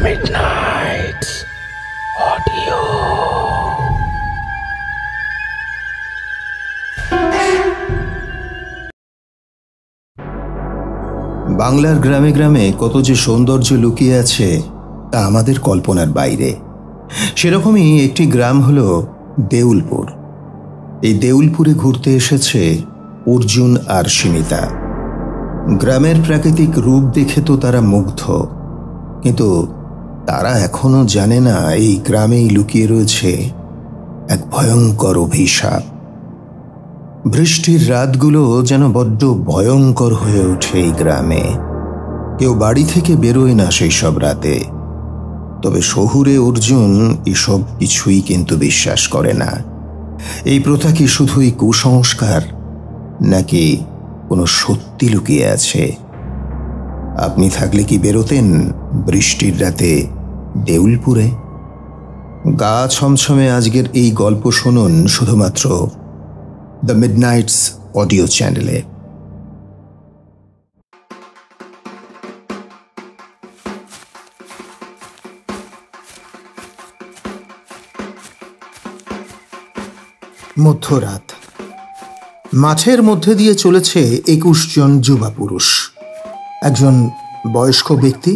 Midnights Audio. বাংলার গ্রামে গ্রামে কত যে সৌন্দর্য লুকিয়ে আছে তা আমাদের কল্পনার বাইরে। সেরকমই একটি গ্রাম হল দেউলপুর। এই দেউলপুরে ঘুরতে এসেছে অর্জুন আর সীমিতা। গ্রামের প্রাকৃতিক রূপ দেখে তো তারা মুগ্ধ, কিন্তু তারা এখনো জানে না এই গ্রামেই লুকিয়ে রয়েছে এক ভয়ঙ্কর অভিশাপ। বৃষ্টির রাতগুলো যেন বড্ড ভয়ঙ্কর হয়ে ওঠে এই গ্রামে। কেউ বাড়ি থেকে বেরোয় না সেই সব রাতে। তবে শহুরে অর্জুন এসব কিছুই কিন্তু বিশ্বাস করে না। এই প্রথা কি শুধুই কুসংস্কার, নাকি কোনো সত্যি লুকিয়ে আছে? আপনি থাকলে কি বেরোতেন বৃষ্টির রাতে দেউলপুরে? গা ছমছমে আজকের এই গল্প শুনুন শুধুমাত্র দ্য মিডনাইটস অডিও চ্যানেলে। মধ্যরাত। মাঠের মধ্যে দিয়ে চলেছে 21 জন যুবা পুরুষ, একজন বয়স্ক ব্যক্তি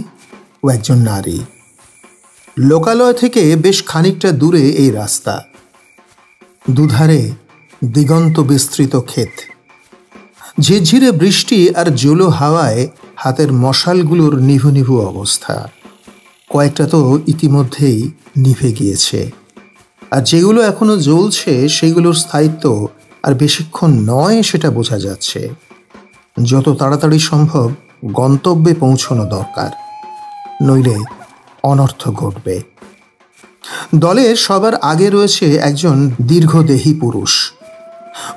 ও একজন নারী। লোকালয় থেকে বেশ খানিকটা দূরে এই রাস্তা। দুধারে দিগন্ত বিস্তৃত ক্ষেত। ঝিরঝিরে বৃষ্টি আর জোলো হাওয়ায় হাতের মশালগুলোর নিভু নিভু অবস্থা। কয়েকটা তো ইতিমধ্যেই নিভে গিয়েছে, আর যেগুলো এখনো জ্বলছে সেগুলোর স্থায়িত্ব আর বেশিক্ষণ নয় সেটা বোঝা যাচ্ছে। যত তাড়াতাড়ি সম্ভব গন্তব্যে পৌঁছানো দরকার, নইলে অনর্থ ঘটবে। দলের সবার আগে রয়েছে একজন দীর্ঘদেহী পুরুষ।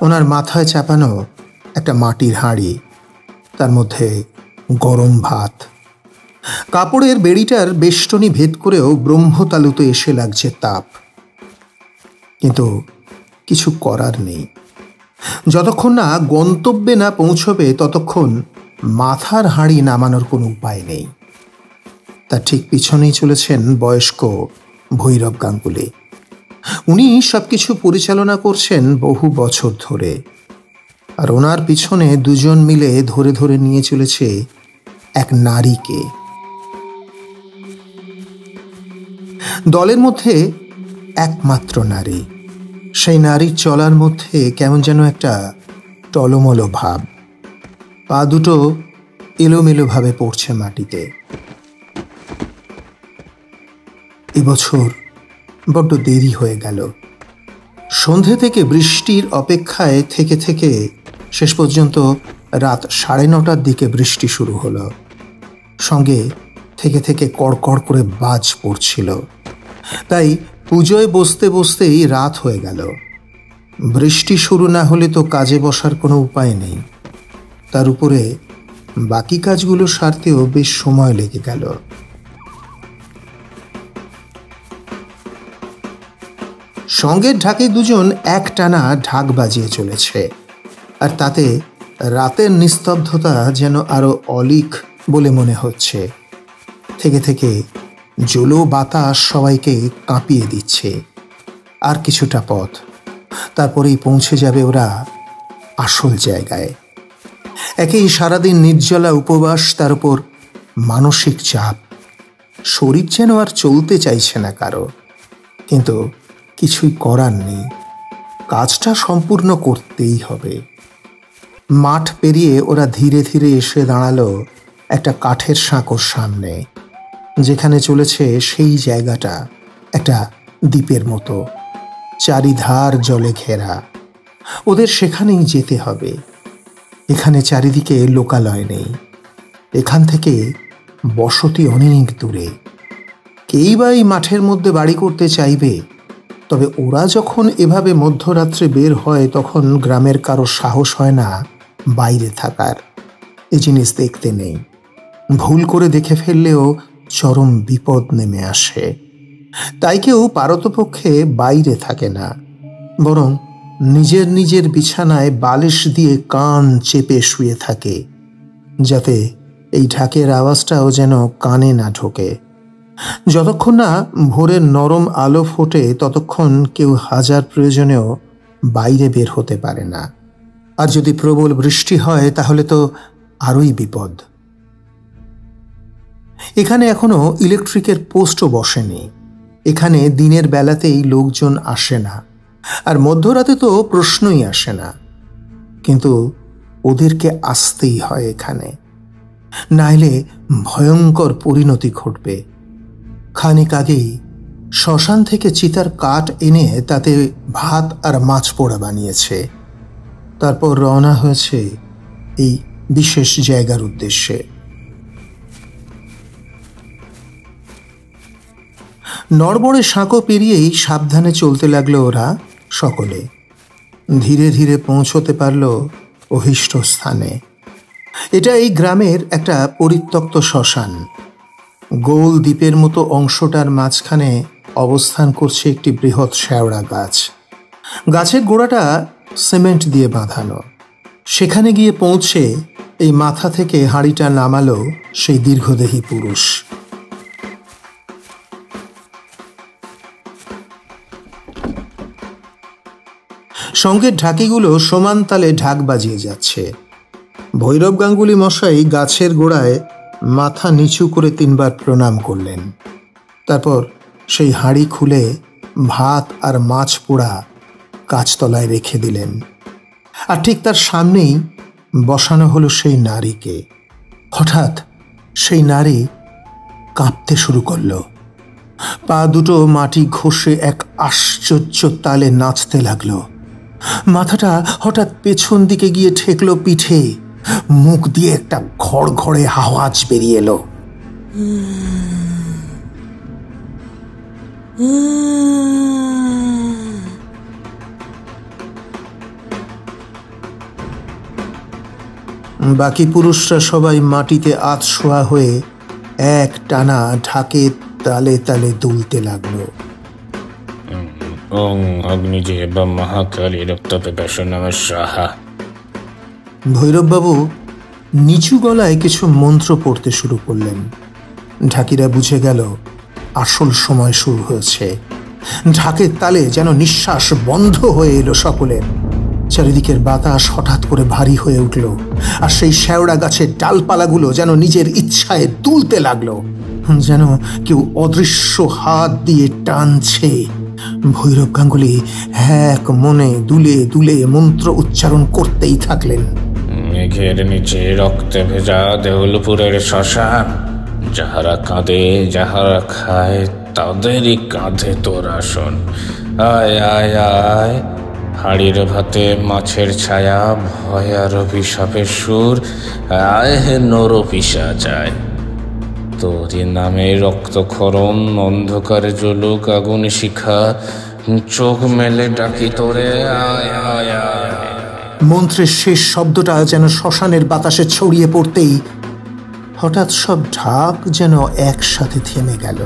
ওনার মাথায় চাপানো একটা মাটির হাঁড়ি, তার মধ্যে গরম ভাত। কাপড়ের বেড়িটার বেষ্টনী ভেদ করেও ব্রহ্মতালুতে এসে লাগছে তাপ, কিন্তু কিছু করার নেই। যতক্ষণ না গন্তব্যে না পৌঁছবে ততক্ষণ মাথার হাঁড়ি নামানোর কোনো উপায় নেই। তার ঠিক পিছনেই চলেছেন বয়স্ক ভৈরব গাঙ্গুলি। উনি সবকিছু পরিচালনা করছেন বহু বছর ধরে, আর ওনার পিছনে দুজন মিলে ধরে ধরে নিয়ে চলেছে এক নারীকে। দলের মধ্যে একমাত্র নারী। সেই নারীর চলার মধ্যে কেমন যেন একটা টলমলো ভাব। পা দুটো এলোমেলোভাবে পড়ছে মাটিতে। এবছর বড্ড দেরি হয়ে গেল। সন্ধে থেকে বৃষ্টির অপেক্ষায় থেকে থেকে শেষ পর্যন্ত রাত 9:30টার দিকে বৃষ্টি শুরু হলো। সঙ্গে থেকে থেকে কড়কড় করে বাজ পড়ছিল। তাই পুজোয় বসতে বসতেই রাত হয়ে গেল। বৃষ্টি শুরু না হলে তো কাজে বসার কোনো উপায় নেই। তার উপরে বাকি কাজগুলো সারতেও বেশ সময় লেগে গেল। সঙ্গের ঢাকে দুজন একটানা ঢাক বাজিয়ে চলেছে, আর তাতে রাতের নিস্তব্ধতা যেন আরো অলিক বলে মনে হচ্ছে। থেকে থেকে জলো বাতাস সবাইকে কাঁপিয়ে দিচ্ছে। আর কিছুটা পথ, তারপরেই পৌঁছে যাবে ওরা আসল জায়গায়। একেই সারাদিন নির্জলা উপবাস, তার উপর মানসিক চাপ। শরীর যেন আর চলতে চাইছে না কারো, কিন্তু কিছুই করার নেই। কাজটা সম্পূর্ণ করতেই হবে। মাঠ পেরিয়ে ওরা ধীরে ধীরে এসে দাঁড়ালো একটা কাঠের সাঁকোর সামনে, যেখানে চলেছে সেই জায়গাটা একটা দ্বীপের মতো, চারিধার জলে ঘেরা। ওদের সেখানেই যেতে হবে। এখানে চারিদিকে লোকালয় নেই। এখান থেকে বসতি অনেক দূরে। কেই বা এই মাঠের মধ্যে বাড়ি করতে চাইবে? তবে ওরা যখন এভাবে মধ্যরাত্রে বের হয় তখন গ্রামের কারো সাহস হয় না বাইরে থাকার। এই জিনিস দেখতে নেই। ভুল করে দেখে ফেললেও চরম বিপদ নেমে আসে। তাই কেউ পারতপক্ষে বাইরে থাকে না, বরং নিজের নিজের বিছানায় বালিশ দিয়ে কান চেপে শুয়ে থাকে, যাতে এই ঢাকের আওয়াজটাও যেন কানে না ঢোকে। যতক্ষণ না ভোরের নরম আলো ফোটে ততক্ষণ কেউ হাজার প্রয়োজনেও বাইরে বের হতে পারে না। আর যদি প্রবল বৃষ্টি হয় তাহলে তো আরোই বিপদ। এখানে এখনো ইলেকট্রিকের পোস্টও বসেনি। এখানে দিনের বেলাতেই লোকজন আসে না, আর মধ্যরাতে তো প্রশ্নই আসে না। কিন্তু ওদেরকে আসতেই হয় এখানে, নাইলে ভয়ঙ্কর পরিণতি ঘটবে। খানিক আগেই শ্মশান থেকে চিতার কাঠ এনে তাতে ভাত আর মাছ পোড়া বানিয়েছে। তারপর রওনা হয়েছে এই বিশেষ জায়গার উদ্দেশ্যে। নড়বড়ে সাঁকো পেরিয়েই সাবধানে চলতে লাগলো ওরা সকলে। ধীরে ধীরে পৌঁছতে পারল অভীষ্ট স্থানে। এটা এই গ্রামের একটা পরিত্যক্ত শ্মশান। গোল দ্বীপের মতো অংশটার মাঝখানে অবস্থান করছে একটি বৃহৎ শেওড়া গাছ। গাছের গোড়াটা সিমেন্ট দিয়ে বাঁধানো। সেখানে গিয়ে পৌঁছে এই মাথা থেকে হাঁড়িটা নামালো সেই দীর্ঘদেহী পুরুষ। সঙ্গের ঢাকিগুলো সমান তালে ঢাক বাজিয়ে যাচ্ছে। ভৈরব গাঙ্গুলি মশাই গাছের গোড়ায় মাথা নিচু করে 3 বার প্রণাম করলেন। তারপর সেই হাঁড়ি খুলে ভাত আর মাছ পোড়া গাছতলায় রেখে দিলেন। আর ঠিক তার সামনেই বসানো হলো সেই নারীকে। হঠাৎ সেই নারী কাঁপতে শুরু করল। পা দুটো মাটি ঘষে এক আশ্চর্য তালে নাচতে লাগলো। মাথাটা হঠাৎ পেছন দিকে গিয়ে ঠেকলো পিঠে। মুখ দিয়ে একটা ঘড়ঘড়ে আওয়াজ বেরিয়ে এলো। বাকি পুরুষরা সবাই মাটিতে আধশোয়া হয়ে এক টানা ঢাকে তালে তালে দুলতে লাগলো। ওং অগ্নিজেবা মহাকালী রক্তপিপাসা সাহা। ভৈরববাবু নিচু গলায় কিছু মন্ত্র পড়তে শুরু করলেন। ঢাকিরা বুঝে গেল আসল সময় শুরু হয়েছে। ঢাকের তালে যেন নিঃশ্বাস বন্ধ হয়ে এলো সকলের। চারিদিকের বাতাস হঠাৎ করে ভারী হয়ে উঠল, আর সেই শেওড়া গাছের ডালপালাগুলো যেন নিজের ইচ্ছায় দুলতে লাগলো, যেন কেউ অদৃশ্য হাত দিয়ে টানছে। ভৈরব গাঙ্গুলি এক মনে দুলে দুলে মন্ত্র উচ্চারণ করতেই থাকলেন। মেঘের নিচে রক্তে ভেজা দেউলপুরের শ্মশান, যাহারা কাঁদে যাহারা খায় তাদেরই কাঁধে তোর আসন। আয় আয় আয়, হাড়ির ভাতে মাছের ছায়া, ভয় আর অভিশাপের সুর। আয় হে নর পিশাচ আয়, তোরই নামে রক্তক্ষরণ, অন্ধকারে জ্বলুক আগুন শিখা, চোখ মেলে ডাকি তোরে আয় আয় আয়। মন্ত্রের শেষ শব্দটা যেন শ্মশানের বাতাসে ছড়িয়ে পড়তেই হঠাৎ সব ঢাক যেন একসাথে থেমে গেল।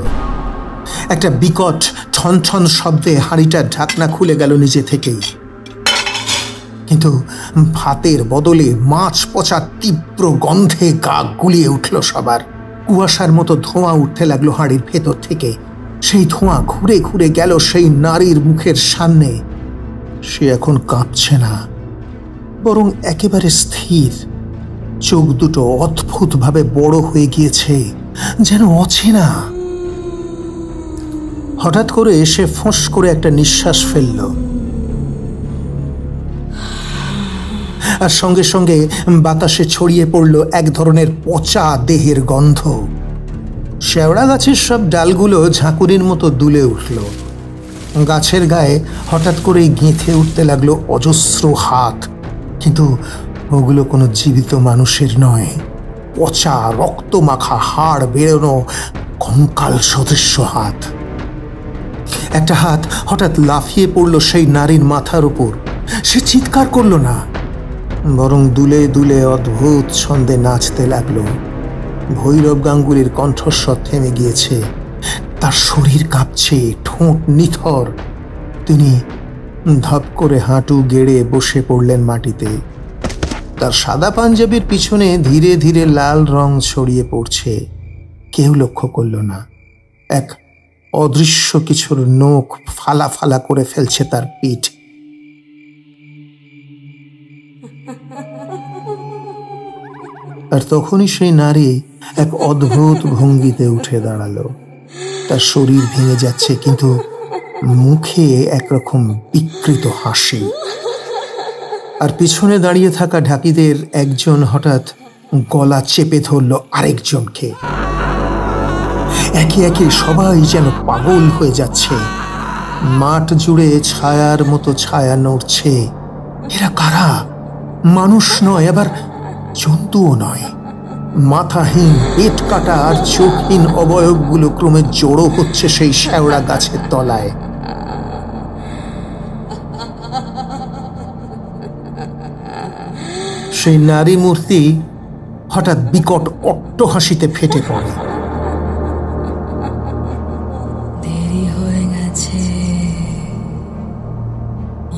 একটা বিকট ঠন ঠন শব্দে হাঁড়িটার ঢাকনা খুলে গেল নিজে থেকেই। কিন্তু ভাতের বদলে মাছ পচার তীব্র গন্ধে গা গুলিয়ে উঠল সবার। কুয়াশার মতো ধোঁয়া উঠতে লাগলো হাঁড়ির ভেতর থেকে। সেই ধোঁয়া ঘুরে ঘুরে গেল সেই নারীর মুখের সামনে। সে এখন কাঁপছে না, বরং একেবারে স্থির। চোখ দুটো অদ্ভুতভাবে বড় হয়ে গিয়েছে, যেন অচেনা। হঠাৎ করে সে ফোঁস করে একটা নিঃশ্বাস ফেলল, আর সঙ্গে সঙ্গে বাতাসে ছড়িয়ে পড়ল এক ধরনের পচা দেহের গন্ধ। শেওড়া গাছের সব ডালগুলো ঝাঁকুনির মতো দুলে উঠল। গাছের গায়ে হঠাৎ করেই গেঁথে উঠতে লাগলো অজস্র হাত, কিন্তু ওগুলো কোনো জীবিত মানুষের নয়। পচা রক্ত মাখা হাড় বেরোনো কঙ্কাল সদৃশ্য হাত। একটা হাত হঠাৎ লাফিয়ে পড়ল সেই নারীর মাথার উপর। সে চিৎকার করল না, বরং দুলে দুলে অদ্ভুত ছন্দে নাচতে লাগলো। ভৈরব গাঙ্গুলির কণ্ঠস্বর থেমে গিয়েছে, তার শরীর কাঁপছে, ঠোঁট নিথর। তিনি ধপ করে হাঁটু গেড়ে বসে পড়লেন মাটিতে। তার সাদা পাঞ্জাবির পিছনে ধীরে ধীরে লাল রং ছড়িয়ে পড়ছে। কেউ লক্ষ্য করল না। এক অদৃশ্য কিছুর নখ ফালা ফালা করে ফেলছে তার পিঠ। আর তখনই সেই নারী এক অদ্ভুত ভঙ্গিতে উঠে দাঁড়ালো। তার শরীর ভেঙে যাচ্ছে, কিন্তু মুখে একরকম বিকৃত হাসি। আর পিছনে দাঁড়িয়ে থাকা ঢাকিদের একজন হঠাৎ গলা চেপে ধরল আরেকজনকে। একে একে সবাই যেন পাগল হয়ে যাচ্ছে। মাঠ জুড়ে ছায়ার মতো ছায়া নড়ছে। এরা কারা? মানুষ নয়, আবার জন্তুও নয়। মাথাহীন, পেট কাটা আর চোখহীন অবয়বগুলো ক্রমে জড়ো হচ্ছে সেই শেওড়া গাছের তলায়। সেই নারী মূর্তি হঠাৎ বিকট অট্টহাসিতে ফেটে পড়ে। দেরি হয়ে গেছে,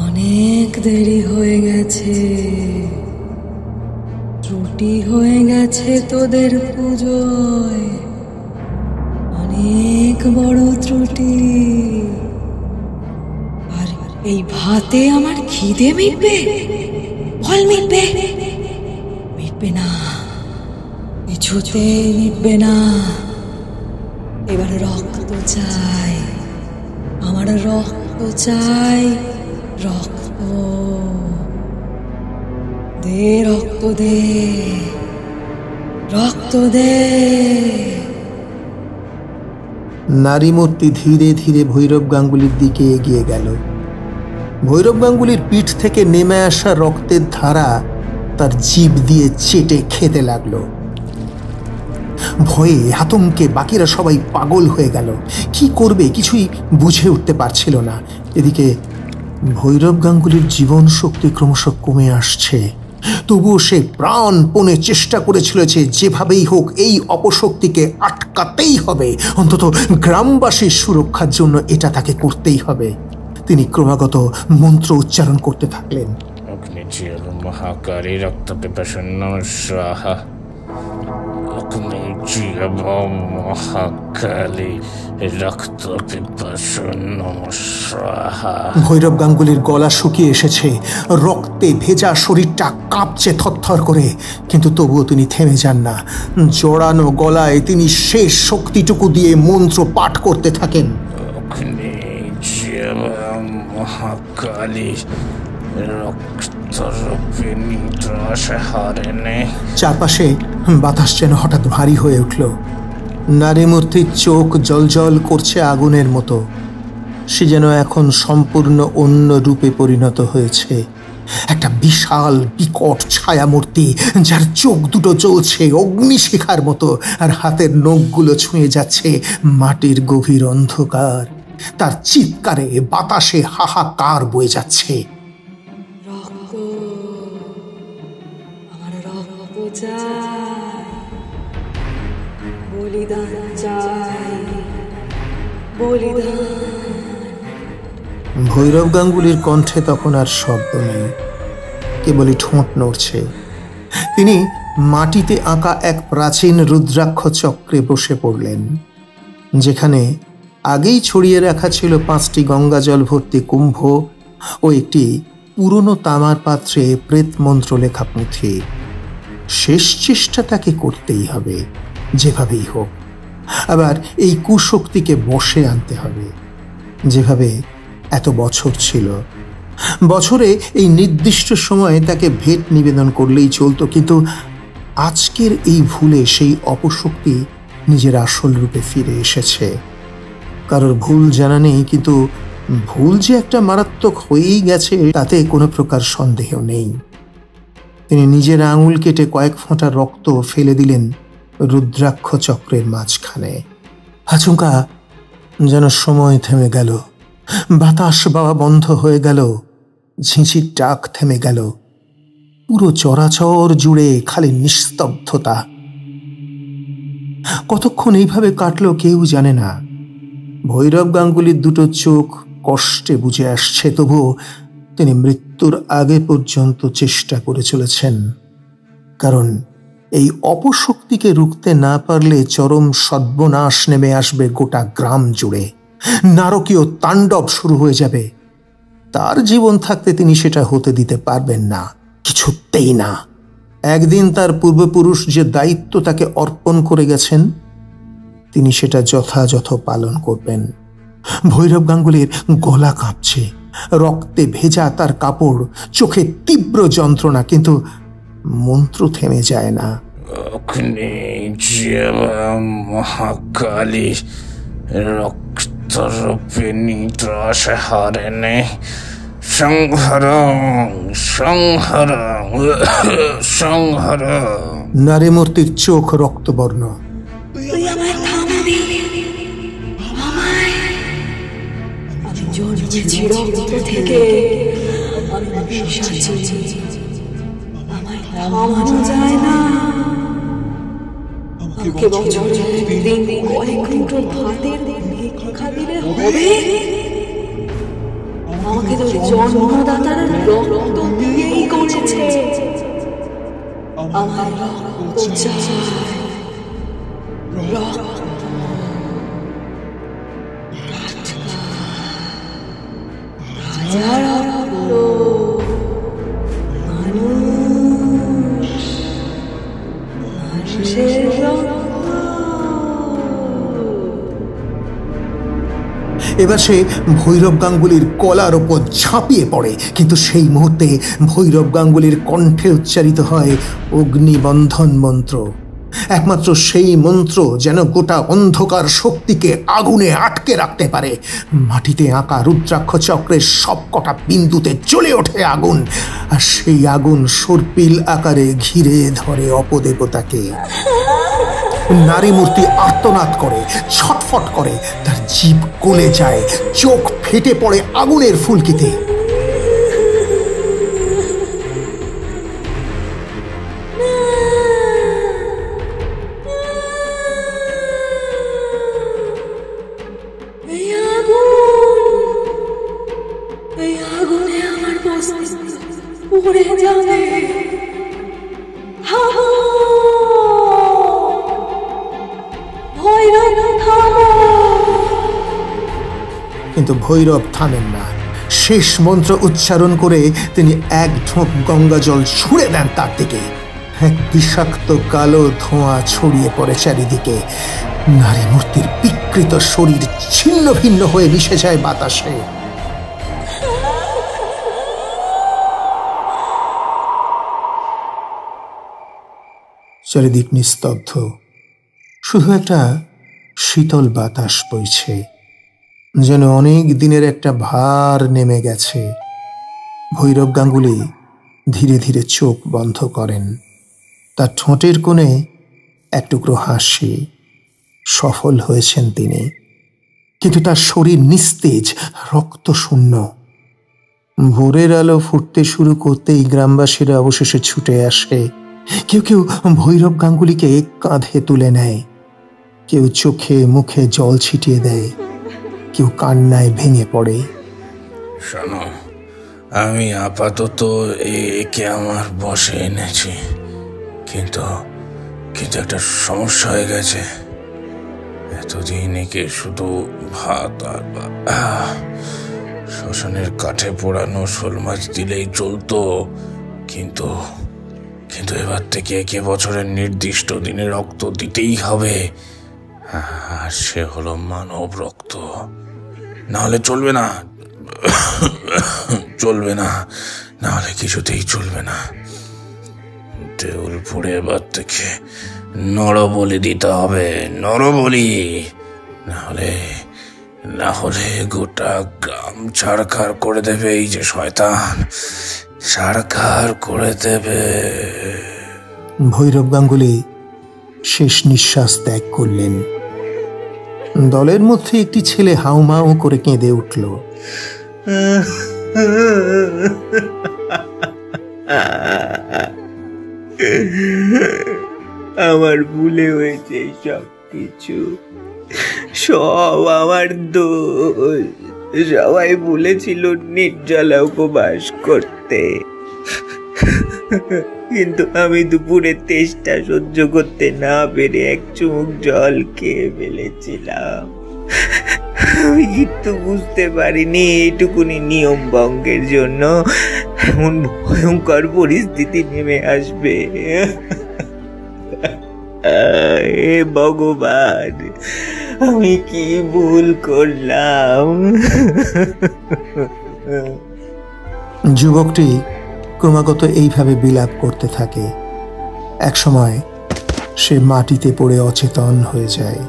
অনেক দেরি হয়ে গেছে, ত্রুটি হয়ে গেছে তোদের পুজোয়, অনেক বড় ত্রুটি। আর এই ভাতে আমার খিদে মিটবে? ফল মিটবে? মিটবে না, কিছুতেই মিটবে না। এবার রক্ত চাই, আমার রক্ত চাই, রক্ত দে, রক্ত দে, রক্ত দে। নারী মূর্তি ধীরে ধীরে ভৈরব গাঙ্গুলির দিকে এগিয়ে গেল। ভৈরব গাঙ্গুলির পিঠ থেকে নেমে আসা রক্তের ধারা তার জিভ দিয়ে চেটে খেতে লাগলো। ভয়ে আতঙ্কে বাকিরা সবাই পাগল হয়ে গেল। কি করবে কিছুই বুঝে উঠতে পারছিল না। এদিকে ভৈরব গাঙ্গুলির জীবন শক্তি ক্রমশ কমে আসছে। তবুও সে প্রাণপণে চেষ্টা করেছিল যে যেভাবেই হোক এই অপশক্তিকে আটকাতেই হবে। অন্তত গ্রামবাসীর সুরক্ষার জন্য এটা তাকে করতেই হবে। তিনি ক্রমাগত মন্ত্র উচ্চারণ করতে থাকলেন। অগ্নিচির মহাকারী রক্ত পিপাসন্ন স্বাহা, অগ্নিচির মহাকালী রক্ত পিপাসন্ন স্বাহা। ভৈরব গাঙ্গুলির গলা শুকিয়ে এসেছে, রক্তে ভেজা শরীরটা কাঁপছে থরথর করে, কিন্তু তবুও তিনি থেমে যান না। জড়ানো গলায় তিনি শেষ শক্তিটুকু দিয়ে মন্ত্র পাঠ করতে থাকেন। অগ্নিচির মহাকালী রক্তরূপিণী রসহারিণী। চারপাশে বাতাস যেন হঠাৎ ভারী হয়ে উঠল। নারী মূর্তির চোখ জ্বলজ্বল করছে আগুনের মতো। সে যেন এখন সম্পূর্ণ অন্য রূপে পরিণত হয়েছে। একটা বিশাল বিকট ছায়ামূর্তি, যার চোখ দুটো জ্বলছে অগ্নিশিখার মতো, আর হাতের নখগুলো ছুঁয়ে যাচ্ছে মাটির গভীর অন্ধকার। তার চিৎকারে বাতাসে হাহাকার বয়ে যাচ্ছে। রক্ত, আমার রক্ত চাই, বলিদান চাই, বলিদান। ভৈরব গাঙ্গুলির কণ্ঠে তখন আর শব্দ নেই, কেবলই ঠোঁট নড়ছে। তিনি মাটিতে আঁকা এক প্রাচীন রুদ্রাক্ষ চক্রে বসে পড়লেন, যেখানে আগেই ছড়িয়ে রাখা ছিল 5টি গঙ্গা জল ভর্তি কুম্ভ ও একটি পুরনো তামার পাত্রে প্রেত মন্ত্র লেখা পুঁথি। শেষ চেষ্টা তাকে করতেই হবে, যেভাবেই হোক। আবার এই কুশক্তিকে বশে আনতে হবে, যেভাবে এত বছর ছিল। বছরে এই নির্দিষ্ট সময়ে তাকে ভেট নিবেদন করলেই চলতো, কিন্তু আজকের এই ভুলে সেই অপশক্তি নিজের আসল রূপে ফিরে এসেছে। কারোর ভুল জানা নেই, কিন্তু ভুল যে একটা মারাত্মক হয়েই গেছে তাতে কোনো প্রকার সন্দেহ নেই। তিনি নিজের আঙুল কেটে কয়েক ফোঁটা রক্ত ফেলে দিলেন রুদ্রাক্ষ চক্রের মাঝখানে। আচমকা যেন সময় থেমে গেল, বাতাস বাওয়া বন্ধ হয়ে গেল, ঝিঁঝির ডাক থেমে গেল। পুরো চরাচর জুড়ে খালি নিস্তব্ধতা। কতক্ষণ এইভাবে কাটলো কেউ জানে না। ভৈরব গাঙ্গুলির দুটো চোখ কষ্টে বুঝে আসছে, তবুও তিনি মৃত্যুর আগে পর্যন্ত চেষ্টা করে চলেছেন। কারণ এই অপশক্তিকে রুখতে না পারলে চরম সর্বনাশ নেমে আসবে গোটা গ্রাম জুড়ে। নারকীয় তাণ্ডব শুরু হয়ে যাবে। তার জীবন থাকতে তিনি সেটা হতে দিতে পারবেন না, কিছুতেই না। একদিন তার পূর্বপুরুষ যে দায়িত্ব তাকে অর্পণ করে গেছেন, তিনি সেটা যথাযথ পালন করবেন। ভৈরব গাঙ্গুলির গলা কাঁপছে, রক্তে ভেজা তার কাপড়, চোখে তীব্র যন্ত্রণা, কিন্তু মন্ত্র থেমে যায় না। মহাকালী রক্তরূপিণী ত্রাসহারিণী সংহর সংহর সংহর। নারীমূর্তির চোখ রক্তবর্ণ। তুই আমায় থামাবি, আমি জন্মেছি রক্ত থেকে, আমি পিশাচী, আমায় থামানো যায় না। আমাকে বছরে দিন কয়েক মুঠো ভাতের ভিক্ষা দিলে হবে? আমাকে তো জন্মদাতারা রক্ত দিয়েই করেছে। আমার রক্ত চাই, রক্ত। এবার সে ভৈরব গাঙ্গুলির কলার ওপর ঝাঁপিয়ে পড়ে, কিন্তু সেই মুহূর্তে ভৈরব গাঙ্গুলির কণ্ঠে উচ্চারিত হয় অগ্নিবন্ধন মন্ত্র। একমাত্র সেই মন্ত্র যেন গোটা অন্ধকার শক্তিকে আগুনে আটকে রাখতে পারে। মাটিতে আঁকা রুদ্রাক্ষ চক্রের সবকটা বিন্দুতে জ্বলে ওঠে আগুন, আর সেই আগুন সর্পিল আকারে ঘিরে ধরে অপদেবতাকে। নারী মূর্তি আর্তনাদ করে, ছটফট করে, তার জিভ গলে যায়, চোখ ফেটে পড়ে আগুনের ফুলকিতে। কিন্তু ভৈরব থামেন না। শেষ মন্ত্র উচ্চারণ করে তিনি এক ঢোক গঙ্গা জল ছুঁড়ে দেন তার দিকে। এক বিষাক্ত কালো ধোঁয়া ছড়িয়ে পড়ে চারিদিকে। নারী মূর্তির বিকৃত শরীর ছিন্ন ভিন্ন হয়ে মিশে যায় বাতাসে। চারিদিক নিস্তব্ধ, শুধু একটা শীতল বাতাস বইছে, যেন অনেক দিনের একটা ভার নেমে গেছে। ভৈরব গাঙ্গুলি ধীরে ধীরে চোখ বন্ধ করেন। তার ঠোঁটের কোণে এক টুকরো হাসি। সফল হয়েছেন তিনি, কিন্তু তার শরীর নিস্তেজ, রক্ত শূন্য। ভোরের আলো ফুটতে শুরু করতেই গ্রামবাসীরা অবশেষে ছুটে আসে। কেউ কেউ ভৈরব গাঙ্গুলিকে কাঁধে তুলে নেয়, কেউ চোখে মুখে জল ছিটিয়ে দেয়, কেউ কান্নায় ভেঙে পড়ে। শোনো, আমি আপাতত একে আমার বসে এনেছি, কিন্তু একটা সমস্যা হয়ে গেছে। এতদিন একে শুধু ভাত আর শ্মশানের কাঠে পোড়ানো শোল মাছ দিলেই চলতো, কিন্তু এবার থেকে একে বছরের নির্দিষ্ট দিনে রক্ত দিতেই হবে। আর সে হলো মানব রক্ত, না হলে চলবে না, চলবে না, না হলে কিছুতেই চলবে না। দেউলপুরে এবার থেকে নরবলি দিতে হবে, নরবলি, না হলে গোটা গ্রাম ছাড়খাড় করে দেবে। এই যে শয়তান, ছাড়খাড় করে দেবে। ভৈরব গাঙ্গুলি শেষ নিঃশ্বাস ত্যাগ করলেন। দলের মধ্যে একটি ছেলে হাউমাউ করে কেঁদে উঠল। আমার ভুলে হয়েছে সব কিছু, সব আমার দোষ। সবাই বলেছিল নির্জলা উপবাস করতে, কিন্তু আমি দুপুরের তেষ্টা সহ্য করতে না পেরে এক চুমুক জল খেয়ে ফেলেছিলাম। আমি কিন্তু বুঝতে পারিনি এইটুকুনি নিয়ম ভঙ্গের জন্য এমন ভয়ঙ্কর পরিস্থিতি নেমে আসবে। হে ভগবান, আমি কি ভুল করলাম? যুবকটি ক্রমাগত এইভাবে বিলাপ করতে থাকে। একসময় সে মাটিতে পড়ে অচেতন হয়ে যায়।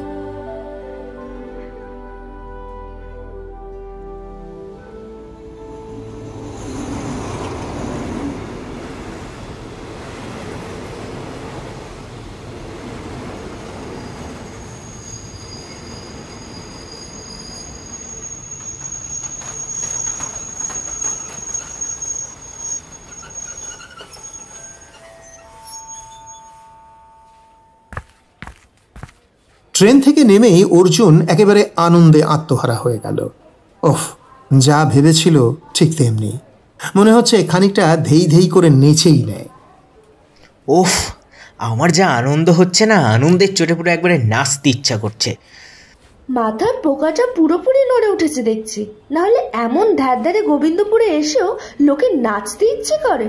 ট্রেন থেকে নেমেই অর্জুন একেবারে আনন্দে আত্মহারা হয়ে গেল। ওহ, যা ভেবেছিল ঠিক তেমনি। মনে হচ্ছে খানিকটা ধেই ধেই করে নেচেই নেয়। ওফ, আমার যা আনন্দ হচ্ছে না, আনন্দের চোটে পুরো একবারে নাচতে ইচ্ছা করছে। মাথার পোকাটা পুরোপুরি নড়ে উঠেছে দেখছি। নাহলে এমন ধারধারে গোবিন্দপুরে এসেও লোকে নাচতে ইচ্ছে করে?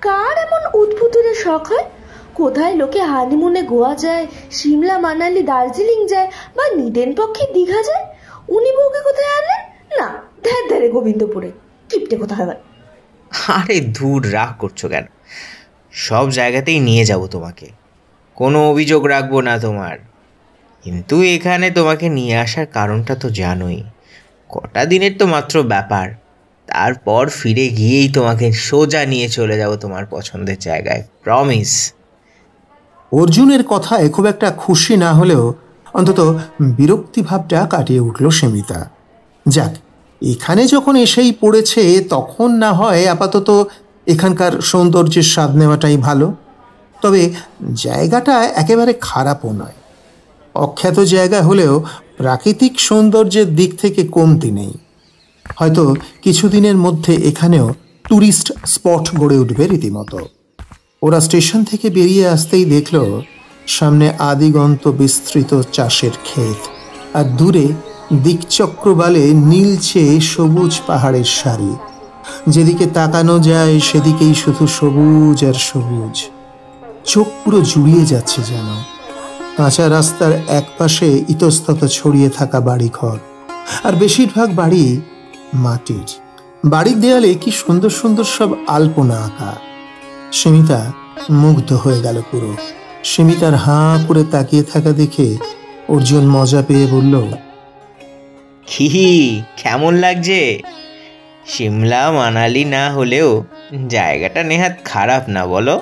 কার এমন উদ্ভুতুরে শখ হয়? কোথায় লোকে হানিমুনে গোয়া যায়, সিমলা, মানালি, দার্জিলিং যায়, বা নিদেন পক্ষে দীঘা যায়? উনি বউকে কোথায় আনলেন? না, ধারধারে গোবিন্দপুরে। টিপটে কোথায়? আরে দূর, রাগ করছো কেন? সব জায়গাতেই নিয়ে যাব তোমাকে, কোনো অভিযোগ রাখবো না তোমার। কিন্তু এখানে তোমাকে নিয়ে আসার কারণটা তো জানোই। কটা দিনের তো মাত্র ব্যাপার, তারপর ফিরে গিয়েই তোমাকে সোজা নিয়ে চলে যাব তোমার পছন্দের জায়গায়, প্রমিস। অর্জুনের কথায় খুব একটা খুশি না হলেও অন্তত বিরক্তি ভাবটা কাটিয়ে উঠল সেমিতা। যাক, এখানে যখন এসেই পড়েছে তখন না হয় আপাতত এখানকার সৌন্দর্যের স্বাদ নেওয়াটাই ভালো। তবে জায়গাটা একেবারে খারাপও নয়। অখ্যাত জায়গা হলেও প্রাকৃতিক সৌন্দর্যের দিক থেকে কমতি নেই। হয়তো কিছুদিনের মধ্যে এখানেও ট্যুরিস্ট স্পট গড়ে উঠবে রীতিমতো। ওরা স্টেশন থেকে বেরিয়ে আসতেই দেখল সামনে আদিগন্ত বিস্তৃত চাষের ক্ষেত, আর দূরে দিকচক্রবালে নীলচে সবুজ পাহাড়ের সারি। যেদিকে তাকানো যায় সেদিকেই শুধু সবুজ আর সবুজ। চোখ পুরো জুড়িয়ে যাচ্ছে যেন। কাঁচা রাস্তার একপাশে ইতস্তত ছড়িয়ে থাকা বাড়িঘর, আর বেশিরভাগ বাড়ি মাটির। বাড়ির দেয়ালে কি সুন্দর সুন্দর সব আলপনা আঁকা। সেমিতা মুগ্ধ হয়ে গেল পুরো। সেমিতার হাঁ করে তাকিয়ে থাকা দেখে অর্জুন মজা পেয়ে বলল, কি কেমন লাগছে? সিমলা মানালি না হলেও জায়গাটা নেহাত খারাপ না, বলো?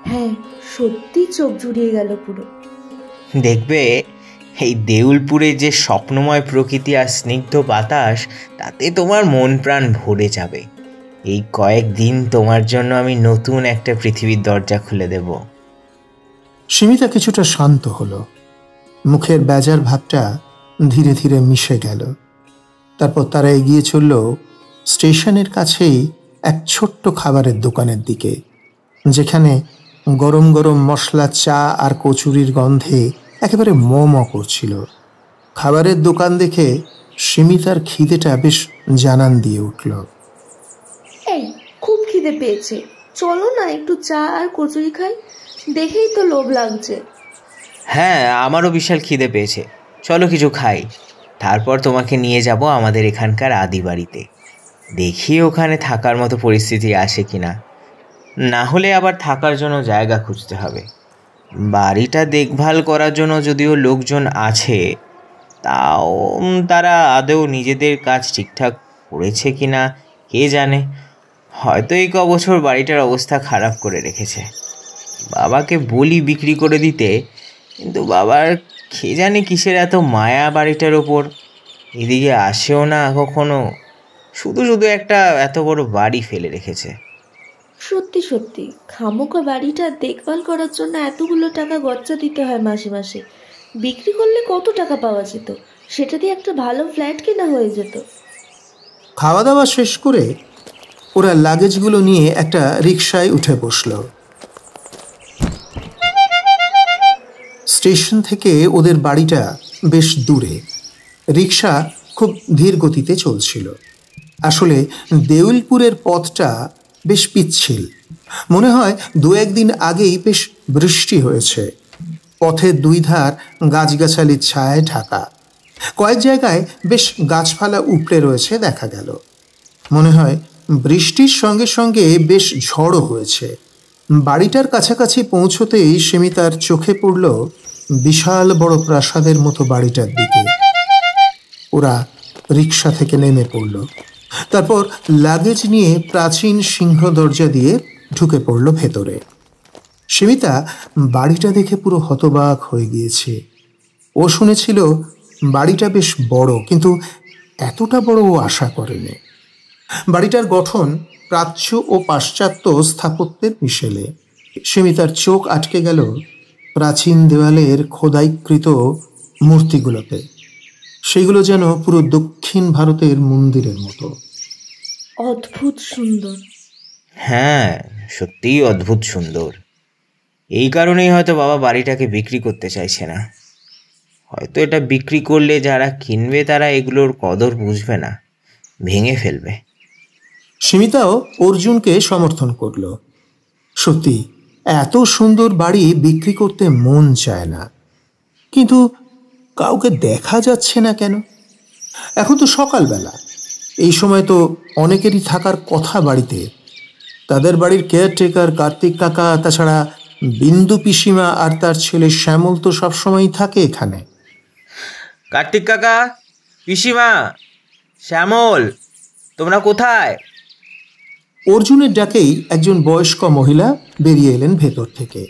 হ্যাঁ, সত্যি চোখ জুড়িয়ে গেল পুরো। দেখবে, এই দেউলপুরে যে স্বপ্নময় প্রকৃতি আর স্নিগ্ধ বাতাস, তাতে তোমার মন প্রাণ ভরে যাবে। এই কয়েকদিন তোমার জন্য আমি নতুন একটা পৃথিবীর দরজা খুলে দেব। সেমিতা কিছুটা শান্ত হলো। মুখের বেজার ভাবটা ধীরে ধীরে মিশে গেল। তারপর তারা এগিয়ে চলল স্টেশনের কাছেই এক ছোট্ট খাবারের দোকানের দিকে, যেখানে গরম গরম মশলা চা আর কচুরির গন্ধে একেবারে ম ম করছিল। খাবারের দোকান দেখে সেমিতার খিদেটা বেশ জানান দিয়ে উঠল। এই, খুব খিদে পেয়েছে, চলো না একটু চা আর কচুরি খাই। দেখেই তো লোভ লাগছে। হ্যাঁ, আমারও বিশাল খিদে পেয়েছে, চলো কিছু খাই। তারপর তোমাকে নিয়ে যাব আমাদের এখানকার আদি বাড়িতে। দেখি ওখানে থাকার মতো পরিস্থিতি আসে কিনা, না হলে আবার থাকার জন্য জায়গা খুঁজতে হবে। বাড়িটা দেখভাল করার জন্য যদিও লোকজন আছে, তাও তারা আদৌ নিজেদের কাজ ঠিকঠাক করেছে কিনা কে জানে। হয়তো এই বছর বাড়িটার অবস্থা খারাপ করে রেখেছে। বাবাকে বলি বিক্রি করে দিতে, কিন্তু বাবার কে জানে কিসের এত মায়া বাড়িটার ওপর। এদিকে আসেও না কখনো, শুধু শুধু একটা এত বড় বাড়ি ফেলে রেখেছে। সত্যি সত্যি খামোকা বাড়িটা দেখভাল করার জন্য এতগুলো টাকা গচ্চা দিতে হয় মাসে মাসে। বিক্রি করলে কত টাকা পাওয়া যেত, সেটা দিয়ে একটা ভালো ফ্ল্যাট কেনা হয়ে যেত। খাওয়া দাওয়া শেষ করে ওরা লাগেজগুলো নিয়ে একটা রিকশায় উঠে বসল। স্টেশন থেকে ওদের বাড়িটা বেশ দূরে। রিক্সা খুব ধীর গতিতে চলছিল। আসলে দেউলপুরের পথটা বেশ পিচ্ছিল। মনে হয় 2-1 দিন আগেই বেশ বৃষ্টি হয়েছে। পথের দুই ধার গাছগাছালির ছায়ায় ঢাকা। কয়েক জায়গায় বেশ গাছপালা উপড়ে রয়েছে দেখা গেল। মনে হয় বৃষ্টির সঙ্গে সঙ্গে বেশ ঝড়ও হয়েছে। বাড়িটার কাছাকাছি পৌঁছতেই সেমিতার চোখে পড়ল বিশাল বড় প্রাসাদের মতো বাড়িটার দিকে। ওরা রিক্সা থেকে নেমে পড়ল। তারপর লাগেজ নিয়ে প্রাচীন সিংহ দরজা দিয়ে ঢুকে পড়ল ভেতরে। সেমিতা বাড়িটা দেখে পুরো হতবাক হয়ে গিয়েছে। ও শুনেছিল বাড়িটা বেশ বড়, কিন্তু এতটা বড় ও আশা করেনি। বাড়িটার গঠন প্রাচ্য ও পাশ্চাত্য স্থাপত্যের মিশেলে। সেমিতার চোখ আটকে গেল প্রাচীন দেওয়ালের খোদাইকৃত মূর্তিগুলোতে। সেগুলো যেন পুরো দক্ষিণ ভারতের মন্দিরের মতো। অদ্ভুত সুন্দর। হ্যাঁ, সত্যিই অদ্ভুত সুন্দর। এই কারণেই হয়তো বাবা বাড়িটাকে বিক্রি করতে চাইছে না। হয়তো এটা বিক্রি করলে যারা কিনবে তারা এগুলোর কদর বুঝবে না, ভেঙে ফেলবে। সীমিতাও অর্জুনকে সমর্থন করল। সত্যি এত সুন্দর বাড়ি বিক্রি করতে মন চায় না, কিন্তু কাউকে দেখা যাচ্ছে না কেন? এখন তো সকালবেলা, এই সময় তো অনেকেরই থাকার কথা বাড়িতে। তাদের বাড়ির কেয়ারটেকার কার্তিক কাকা, তাছাড়া বিন্দু পিসিমা আর তার ছেলে শ্যামল তো সবসময়ই থাকে এখানে। কার্তিক কাকা, পিসিমা, শ্যামল, তোমরা কোথায়? অর্জুনের ডাকেই একজন বয়স্ক মহিলা বেরিয়ে এলেন ভেতর থেকে।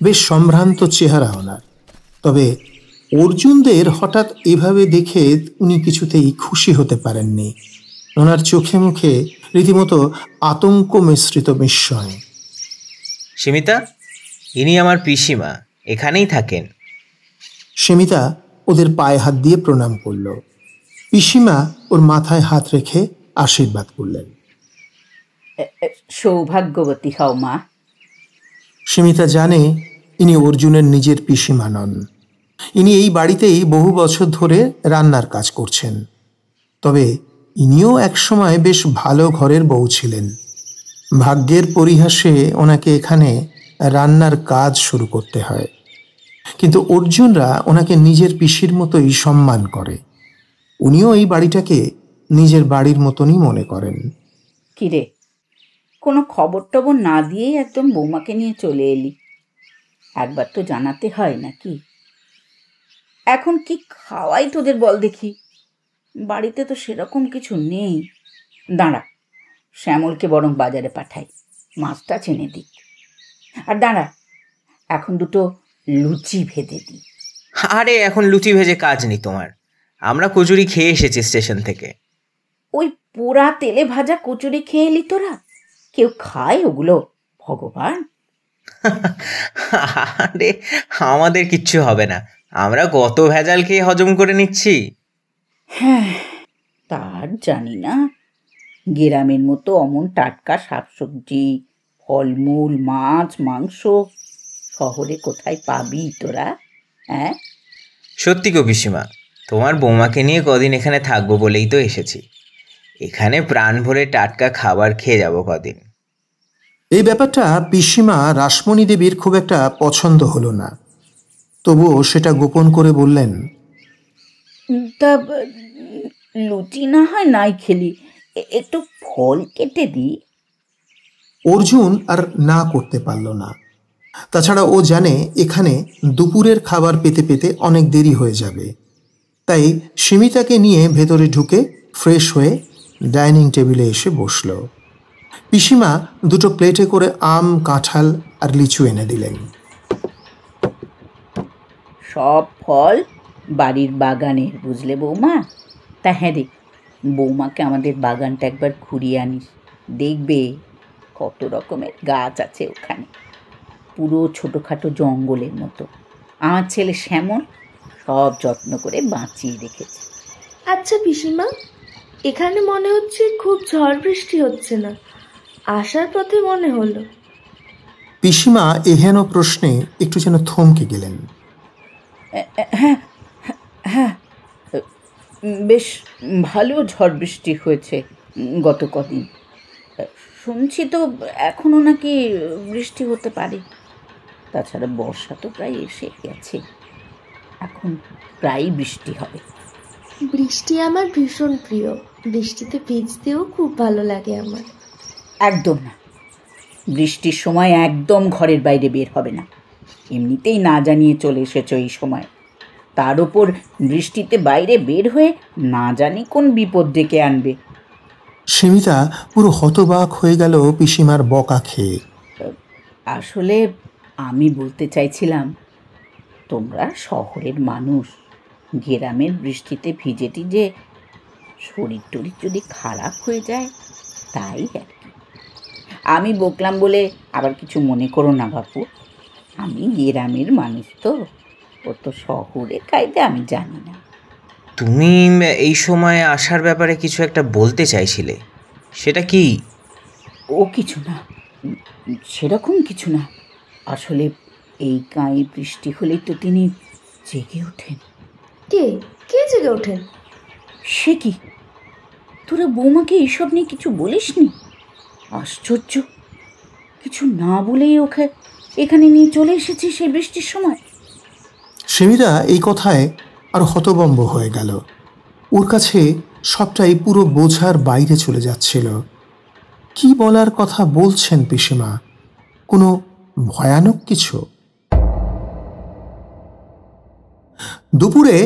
বেশ সম্ভ্রান্ত চেহারা ওনার। তবে অর্জুনদের হঠাৎ এভাবে দেখে উনি কিছুতেই খুশি হতে পারেননি। ওনার চোখে মুখে রীতিমতো আতঙ্ক মিশ্রিত বিস্ময়। সেমিতা, ইনি আমার পিসিমা, এখানেই থাকেন। সেমিতা ওদের পায়ে হাত দিয়ে প্রণাম করল। পিসিমা ওর মাথায় হাত রেখে আশীর্বাদ করলেন। সৌভাগ্যবতী হও মা। সেমিতা জানে ইনি অর্জুনের নিজের পিসিমা নন। ইনি এই বাড়িতেই বহু বছর ধরে রান্নার কাজ করছেন। তবে ইনিও একসময় বেশ ভালো ঘরের বউ ছিলেন। ভাগ্যের পরিহাসে ওনাকে এখানে রান্নার কাজ শুরু করতে হয়। কিন্তু অর্জুনরা ওনাকে নিজের পিসির মতোই সম্মান করে। উনিও এই বাড়িটাকে নিজের বাড়ির মতনই মনে করেন। কিরে, কোনো খবর টবর না দিয়েই একদম বৌমাকে নিয়ে চলে এলি? একবার তো জানাতে হয় নাকি? এখন কি খাওয়াই তোদের বল দেখি? বাড়িতে তো সেরকম কিছু নেই। দাঁড়া, শ্যামলকে বরং বাজারে পাঠাই, মাছটা চেনে দিক। আর দাঁড়া, এখন দুটো লুচি ভেজে দিই। আরে এখন লুচি ভেজে কাজ নেই তোমার, আমরা কচুরি খেয়ে এসেছি স্টেশন থেকে। ওই পোড়া তেলে ভাজা কচুরি খেয়ে এলি তোরা? কেউ খায় ওগুলো? ভগবান! আরে আমাদের কিচ্ছু হবে না, আমরা কত ভেজাল খেয়ে হজম করে নিচ্ছি। হ্যাঁ, তার জানি না। গ্রামের মতো অমন টাটকা শাকসবজি, ফলমূল, মাছ, মাংস শহরে কোথায় পাবি তোরা? হ্যাঁ, সত্যি গো পিসিমা, তোমার বৌমাকে নিয়ে কদিন এখানে থাকবো বলেই তো এসেছি। এখানে প্রাণ ভরে টাটকা খাবার খেয়ে যাব কদিন। এই ব্যাপারটা পিসিমা রাসমণি দেবীর খুব একটা পছন্দ হলো না। তবুও সেটা গোপন করে বললেন, তা লুচি না হয় নাই খেলি, একটু ফল কেটে দিই। অর্জুন আর না করতে পারল না। তাছাড়া ও জানে এখানে দুপুরের খাবার পেতে পেতে অনেক দেরি হয়ে যাবে। তাই সীমিতাকে নিয়ে ভেতরে ঢুকে ফ্রেশ হয়ে ডাইনিং টেবিলে এসে বসল। পিসিমা দুটো প্লেটে করে আম, কাঁঠাল আর লিচু এনে দিলেন। সব ফল বাড়ির বাগানের, বুঝলে বৌমা? তা হ্যাঁ রে, বৌমাকে আমাদের বাগানটা একবার ঘুরিয়ে আনিস, দেখবে কত রকমের গাছ আছে ওখানে, পুরো ছোটোখাটো জঙ্গলের মতো। আমার ছেলে শ্যামল সব যত্ন করে বাঁচিয়ে রেখেছে। আচ্ছা পিসিমা, এখানে মনে হচ্ছে খুব ঝড় বৃষ্টি হচ্ছে না? আসার পথে মনে হলো। পিসিমা এহেন প্রশ্নে একটু যেন থমকে গেলেন। হ্যাঁ হ্যাঁ, বেশ ভালো ঝড় বৃষ্টি হয়েছে গত কদিন। শুনছি তো এখনও নাকি বৃষ্টি হতে পারে। তাছাড়া বর্ষা তো প্রায় এসে গেছে, এখন প্রায় বৃষ্টি হবে। বৃষ্টি আমার ভীষণ প্রিয়, বৃষ্টিতে ভিজতেও খুব ভালো লাগে আমার। একদম না, বৃষ্টির সময় একদম ঘরের বাইরে বের হবে না। এমনিতেই না জানিয়ে চলে এসেছো এই সময়, তার ওপর বৃষ্টিতে বাইরে বের হয়ে না জানি কোন বিপদ ডেকে আনবে। সীমিতা পুরো হতবাক হয়ে গেল পিসিমার বকা খেয়ে। আসলে আমি বলতে চাইছিলাম, তোমরা শহরের মানুষ, গ্রামের বৃষ্টিতে ভিজে টিজে শরীর টরীর যদি খারাপ হয়ে যায় তাই আর কি। আমি বকলাম বলে আবার কিছু মনে করো না বাপু, আমি গ্রামের মানুষ তো, ও তো শহরে কায়দা আমি জানি না। তুমি এই সময় আসার ব্যাপারে কিছু একটা বলতে চাইছিলে, সেটা কি? ও কিছু না, সেরকম কিছু না। আসলে এই গায়ে বৃষ্টি হলেই তো তিনি জেগে ওঠেন। কে কে জেগে ওঠেন? সে কি, তোরা বৌমাকে এইসব নিয়ে কিছু বলিসনি? আশ্চর্য, কিছু না বলেই ওকে এখানে নিয়ে চলে এসেছি সেই বৃষ্টির সময়। সীমিতা এই কথায় আর হতবম্ব হয়ে গেল। ওর কাছে সবটাই পুরো বোঝার বাইরে চলে যাচ্ছিল। কি বলার কথা বলছেন পিসিমা? কোনো ভয়ানক কিছু? দুপুরে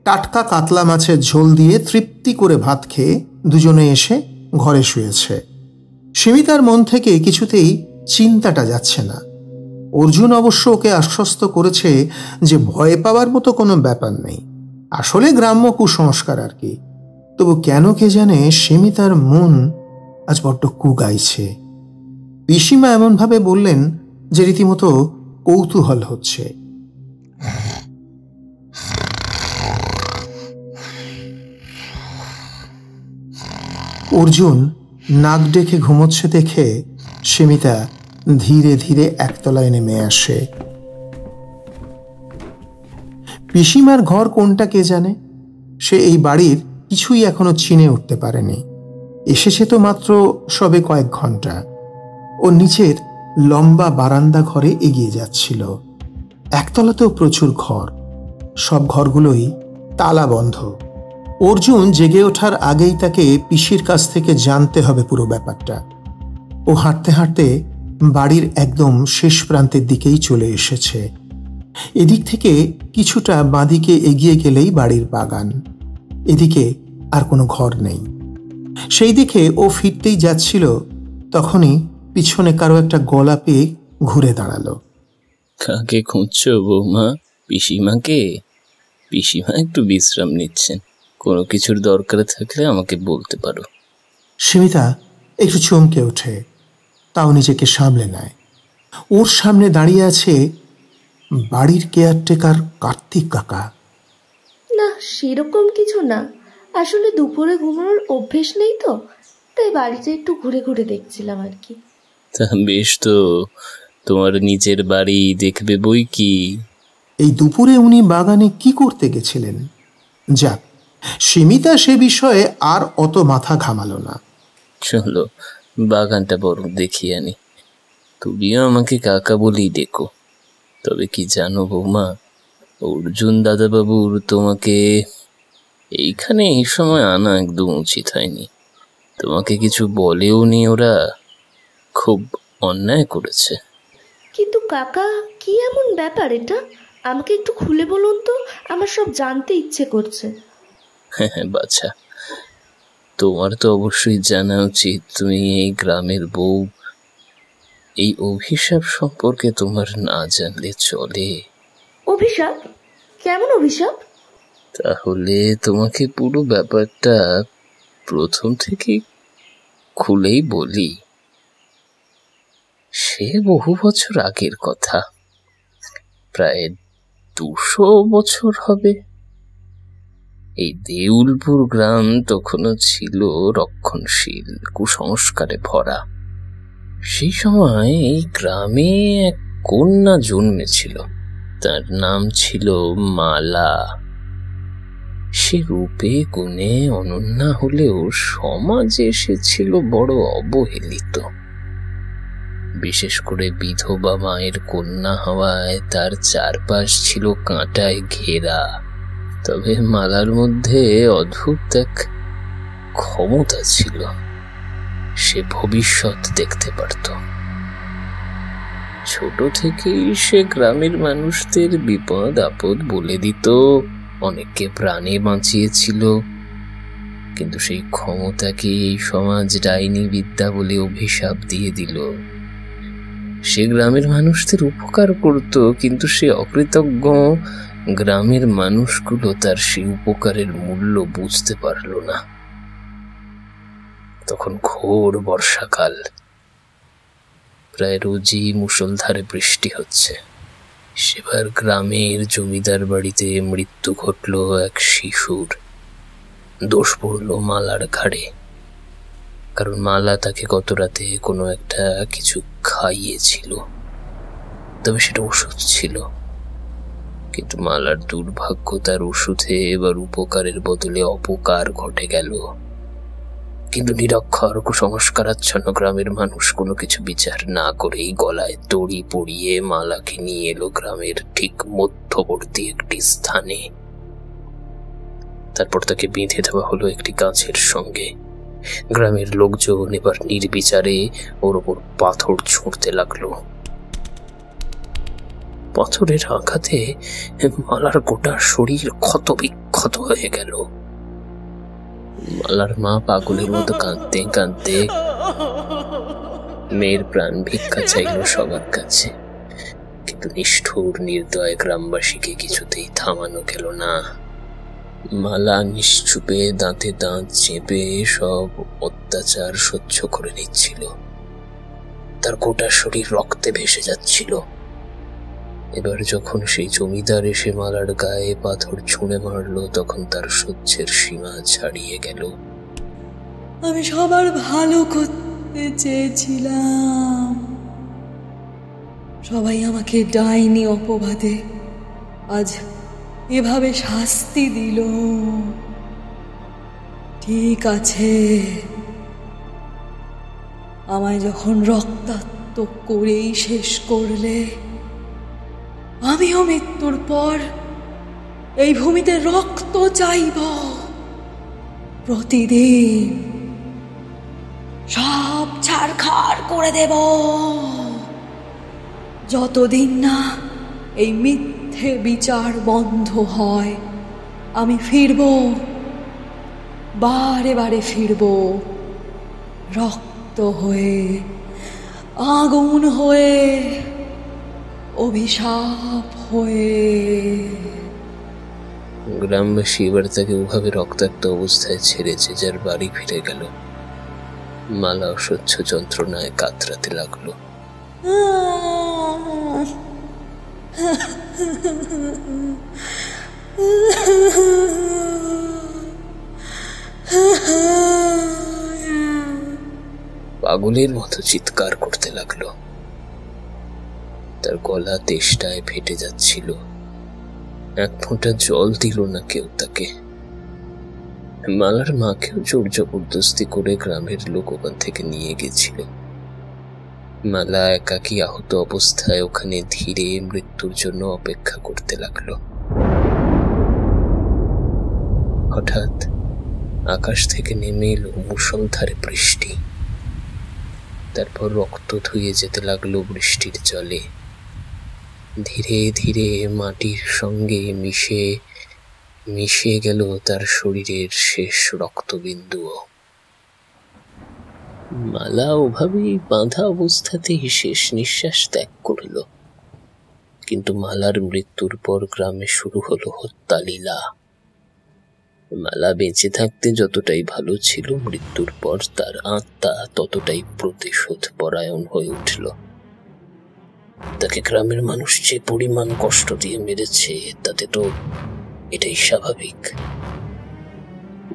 টাটকা কাতলা মাছের ঝোল দিয়ে তৃপ্তি করে ভাত খেয়ে দুজনে এসে ঘরে শুয়েছে। সীমিতার মন থেকে কিছুতেই চিন্তাটা যাচ্ছে না। অর্জুন অবশ্য ওকে আশ্বস্ত করেছে যে ভয় পাওয়ার মতো কোনো ব্যাপার নেই, আসলে গ্রাম্য কুসংস্কার আর কি। তবু কেন কে জানে সীমিতার মন আজ বড্ড কুগাইছে। পিসিমা এমনভাবে বললেন যে রীতিমতো কৌতূহল হচ্ছে। অর্জুন নাক ডেকে ঘুমোচ্ছে দেখে সীমিতা ধীরে ধীরে একতলায় নেমে আসে। পিসিমার ঘর কোনটা কে জানে, সে এই বাড়ির কিছুই এখনো চিনে উঠতে পারেনি। এসেছে তো মাত্র সবে কয়েক ঘন্টা। ও নিচের লম্বা বারান্দা ঘরে এগিয়ে যাচ্ছিল। একতলাতেও প্রচুর ঘর, সব ঘরগুলোই তালা বন্ধ। অর্জুন জেগে ওঠার আগেই তাকে পিসির কাছ থেকে জানতে হবে পুরো ব্যাপারটা। ও হাঁটতে হাঁটতে বাড়ির একদম শেষ প্রান্তের দিকেই চলে এসেছে। এদিক থেকে কিছুটা বাঁদিকে এগিয়ে গেলেই বাড়ির বাগান। এদিকে আর কোনো ঘর নেই। সেই দিকে ও ফিরতেই যাচ্ছিল, তখনই পিছনে কারো একটা গলা পেয়ে ঘুরে দাঁড়ালো। কাকে খুঁজছো বৌমা? পিসিমাকে? পিসিমা একটু বিশ্রাম নিচ্ছেন, কোনো কিছুর দরকার থাকলে আমাকে বলতে পারো। সীমিতা একটু চমকে ওঠে, তাও নিজেকে সামলে নেয়। ওর সামনে দাঁড়িয়ে আছে বাড়ির কেয়ারটেকার কার্তিক কাকা। না, সেরকম কিছু না, আসলে দুপুরে ঘুমানোর অভ্যেস নেই তো, তাই বাড়িতে একটু ঘুরে ঘুরে দেখছিলাম আর কি। তা বেশ, তো তোমার নিজের বাড়ি দেখবে বই কি। এই দুপুরে উনি বাগানে কি করতে গেছিলেন? যাক, সীমিতা সে বিষয়ে আর অত মাথা ঘামালো না। চলো বাগানটা বরং দেখিয়ে আনি। তুমিও আমাকে কাকা বলেই ডেকো। তবে কি জানো বৌমা, অর্জুন দাদাবাবুর তোমাকে এইখানে এই সময় আনা একদম উচিত হয়নি। তোমাকে কিছু বলেও নি, ওরা খুব অন্যায় করেছে। কিন্তু কাকা, কি এমন ব্যাপার এটা? আমাকে একটু খুলে বলুন তো, আমার সব জানতে ইচ্ছে করছে। হ্যাঁ বাচ্চা, তোমার তো অবশ্যই জানা উচিত, তুমি এই গ্রামের বউ। এই অভিশাপ সম্পর্কে তোমার না জানলে চলে। অভিশাপ? কেমন অভিশাপ? তাহলে তোমাকে পুরো ব্যাপারটা প্রথম থেকে খুলেই বলি। সে বহু বছর আগের কথা, প্রায় 200 বছর হবে। এই দেউলপুর গ্রাম তখনও ছিল রক্ষণশীল, কুসংস্কারে ভরা। সেই সময় এই গ্রামে এক কন্যা জন্মেছিল। তার নাম ছিল মালা। সে রূপে গুণে অনন্যা হলেও সমাজে সে ছিল বড় অবহেলিত। বিশেষ করে বিধবা মায়ের কন্যা হওয়ায় তার চারপাশ ছিল কাঁটায় ঘেরা। তবে মালার মধ্যে অদ্ভুত এক ক্ষমতা ছিল, সে ভবিষ্যৎ দেখতে পারত। ছোট থেকেই সে গ্রামের মানুষদের বিপদ আপদ বলে দিত, অনেককে প্রাণে বাঁচিয়েছিল। কিন্তু সেই ক্ষমতাকে এই সমাজ ডাইনি বিদ্যা বলে অভিশাপ দিয়ে দিল। সে গ্রামের মানুষদের উপকার করত, কিন্তু সে অকৃতজ্ঞ গ্রামের মানুষগুলো তার সেই উপকারের মূল্য বুঝতে পারল না। তখন ঘোর বর্ষাকাল, প্রায় রোজই মুষলধারে বৃষ্টি হচ্ছে। সেবার গ্রামের জমিদার বাড়িতে মৃত্যু ঘটল এক শিশুর। দোষ পড়ল মালার ঘাড়ে, কারণ মালা তাকে গত রাতে কোনো একটা কিছু খাইয়েছিল। তবে সেটা ওষুধ ছিল, কিন্তু মালার দুর্ভাগ্য, তার ওষুধে এবার উপকারের বদলে অপকার ঘটে গেল। কিন্তু নিরক্ষর কুসংস্কারাচ্ছন্ন গ্রামের মানুষ কোনো কিছু বিচার না করেই গলায় দড়ি পরিয়ে মালাকে নিয়ে এলো গ্রামের ঠিক মধ্যবর্তী একটি স্থানে। তারপর তাকে বেঁধে দেওয়া হলো একটি গাছের সঙ্গে। গ্রামের লোকজন এবার নির্বিচারে ওর ওপর পাথর ছুঁড়তে লাগলো। পাথরের আঘাতে মালার গোটা শরীর ক্ষত বিক্ষত হয়ে গেল। মালার মা পাগলের মতো কাঁদতে কাঁদতে মেয়ের প্রাণ ভিক্ষা চাইল সবার কাছে, কিন্তু নিষ্ঠুর নির্দয় গ্রামবাসীকে কিছুতেই থামানো গেল না। মালা নিশ্চুপে দাঁতে দাঁত চেপে সব অত্যাচার সহ্য করে নিচ্ছিল। তার গোটা শরীর রক্তে ভেসে যাচ্ছিল। এবার যখন সেই জমিদার এসে মালার গায়ে পাথর ছুঁড়ে মারল, তখন তার সহ্যের সীমা ছাড়িয়ে গেল। আমি সবার ভালো করতে চেয়েছিলাম, সবাই আমাকে ডাইনি অপবাদে আজ এভাবে শাস্তি দিল। ঠিক আছে, আমায় যখন রক্তাক্ত করেই শেষ করলে, আমিও মৃত্যুর পর এই ভূমিতে রক্ত চাইব। প্রতিদিন সব ছারখার করে দেব, যতদিন না এই মিথ্যে বিচার বন্ধ হয়। আমি ফিরব, বারে বারে ফিরব, রক্ত হয়ে, আগুন হয়ে, অভিশাপ হয়ে। গ্রামবাসী এবার তাকে ওভাবে রক্তাক্ত অবস্থায় ছেড়েছে, যার বাড়ি ফিরে গেল। মালা অসহ্য যন্ত্রণায় কাতরাতে লাগলো। পাগলের মতো চিৎকার করতে লাগলো। তার গলা তেষ্টায় ফেটে যাচ্ছিল। এক ফোঁটা জল দিল না কেউ তাকে। মালার মাকেও জোর জবরদস্তি করে গ্রামের লোক ওখান থেকে নিয়ে গেছিল। মালা একাকী আহত অবস্থায় ওখানে ধীরে মৃত্যুর জন্য অপেক্ষা করতে লাগলো। হঠাৎ আকাশ থেকে নেমে এলো মুষলধারে বৃষ্টি। তারপর রক্ত ধুয়ে যেতে লাগলো বৃষ্টির জলে। ধীরে ধীরে মাটির সঙ্গে মিশে গেল তার শরীরের শেষ রক্তবিন্দুও। মালা ওভাবেই বাঁধা অবস্থাতেই শেষ নিঃশ্বাস ত্যাগ করল। কিন্তু মালার মৃত্যুর পর গ্রামে শুরু হলো হত্যালীলা। মালা বেঁচে থাকতে যতটাই ভালো ছিল, মৃত্যুর পর তার আত্মা ততটাই প্রতিশোধ পরায়ণ হয়ে উঠল। তাকে গ্রামের মানুষ যে পরিমাণ কষ্ট দিয়ে মেরেছে, তাতে তো এটাই স্বাভাবিক।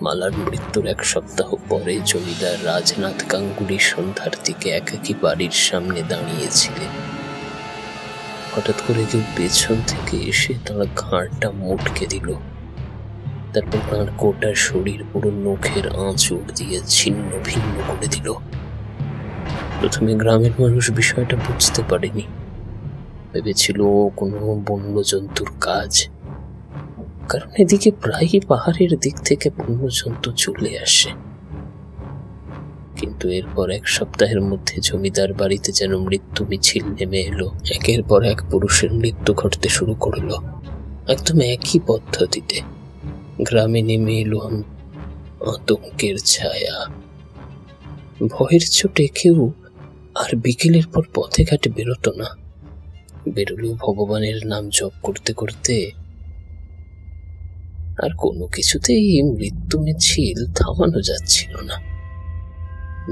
মালার মৃত্যুর এক সপ্তাহ পরে জমিদার রাজনাথ গাঙ্গুলি সন্ধ্যার দিকে একাকী বাড়ির সামনে দাঁড়িয়েছিলেন। হঠাৎ করে কেউ পেছন থেকে এসে তার ঘাড়টা মুটকে দিল। তারপর তার গোটা শরীর পুরো নখের আঁচড় দিয়ে ছিন্ন ভিন্ন করে দিল। প্রথমে গ্রামের মানুষ বিষয়টা বুঝতে পারেনি, ভেবেছিল কোনো বন্য জন্তুর কাজ, কারণ এদিকে প্রায়ই পাহাড়ের দিক থেকে বন্য জন্তু চলে আসে। কিন্তু এরপর এক সপ্তাহের মধ্যে জমিদার বাড়িতে যেন মৃত্যু মিছিল নেমে এলো। একের পর এক পুরুষের মৃত্যু ঘটতে শুরু করলো, একদম একই পদ্ধতিতে। গ্রামে নেমে এলো আতঙ্কের ছায়া। ভয়ের চোটে কেউ আর বিকেলের পর পথে ঘাটে বেরোতো না, বেরোলেও ভগবানের নাম জপ করতে করতে। আর কোনো কিছুতেই মৃত্যু মিছিল থামানো যাচ্ছিল না।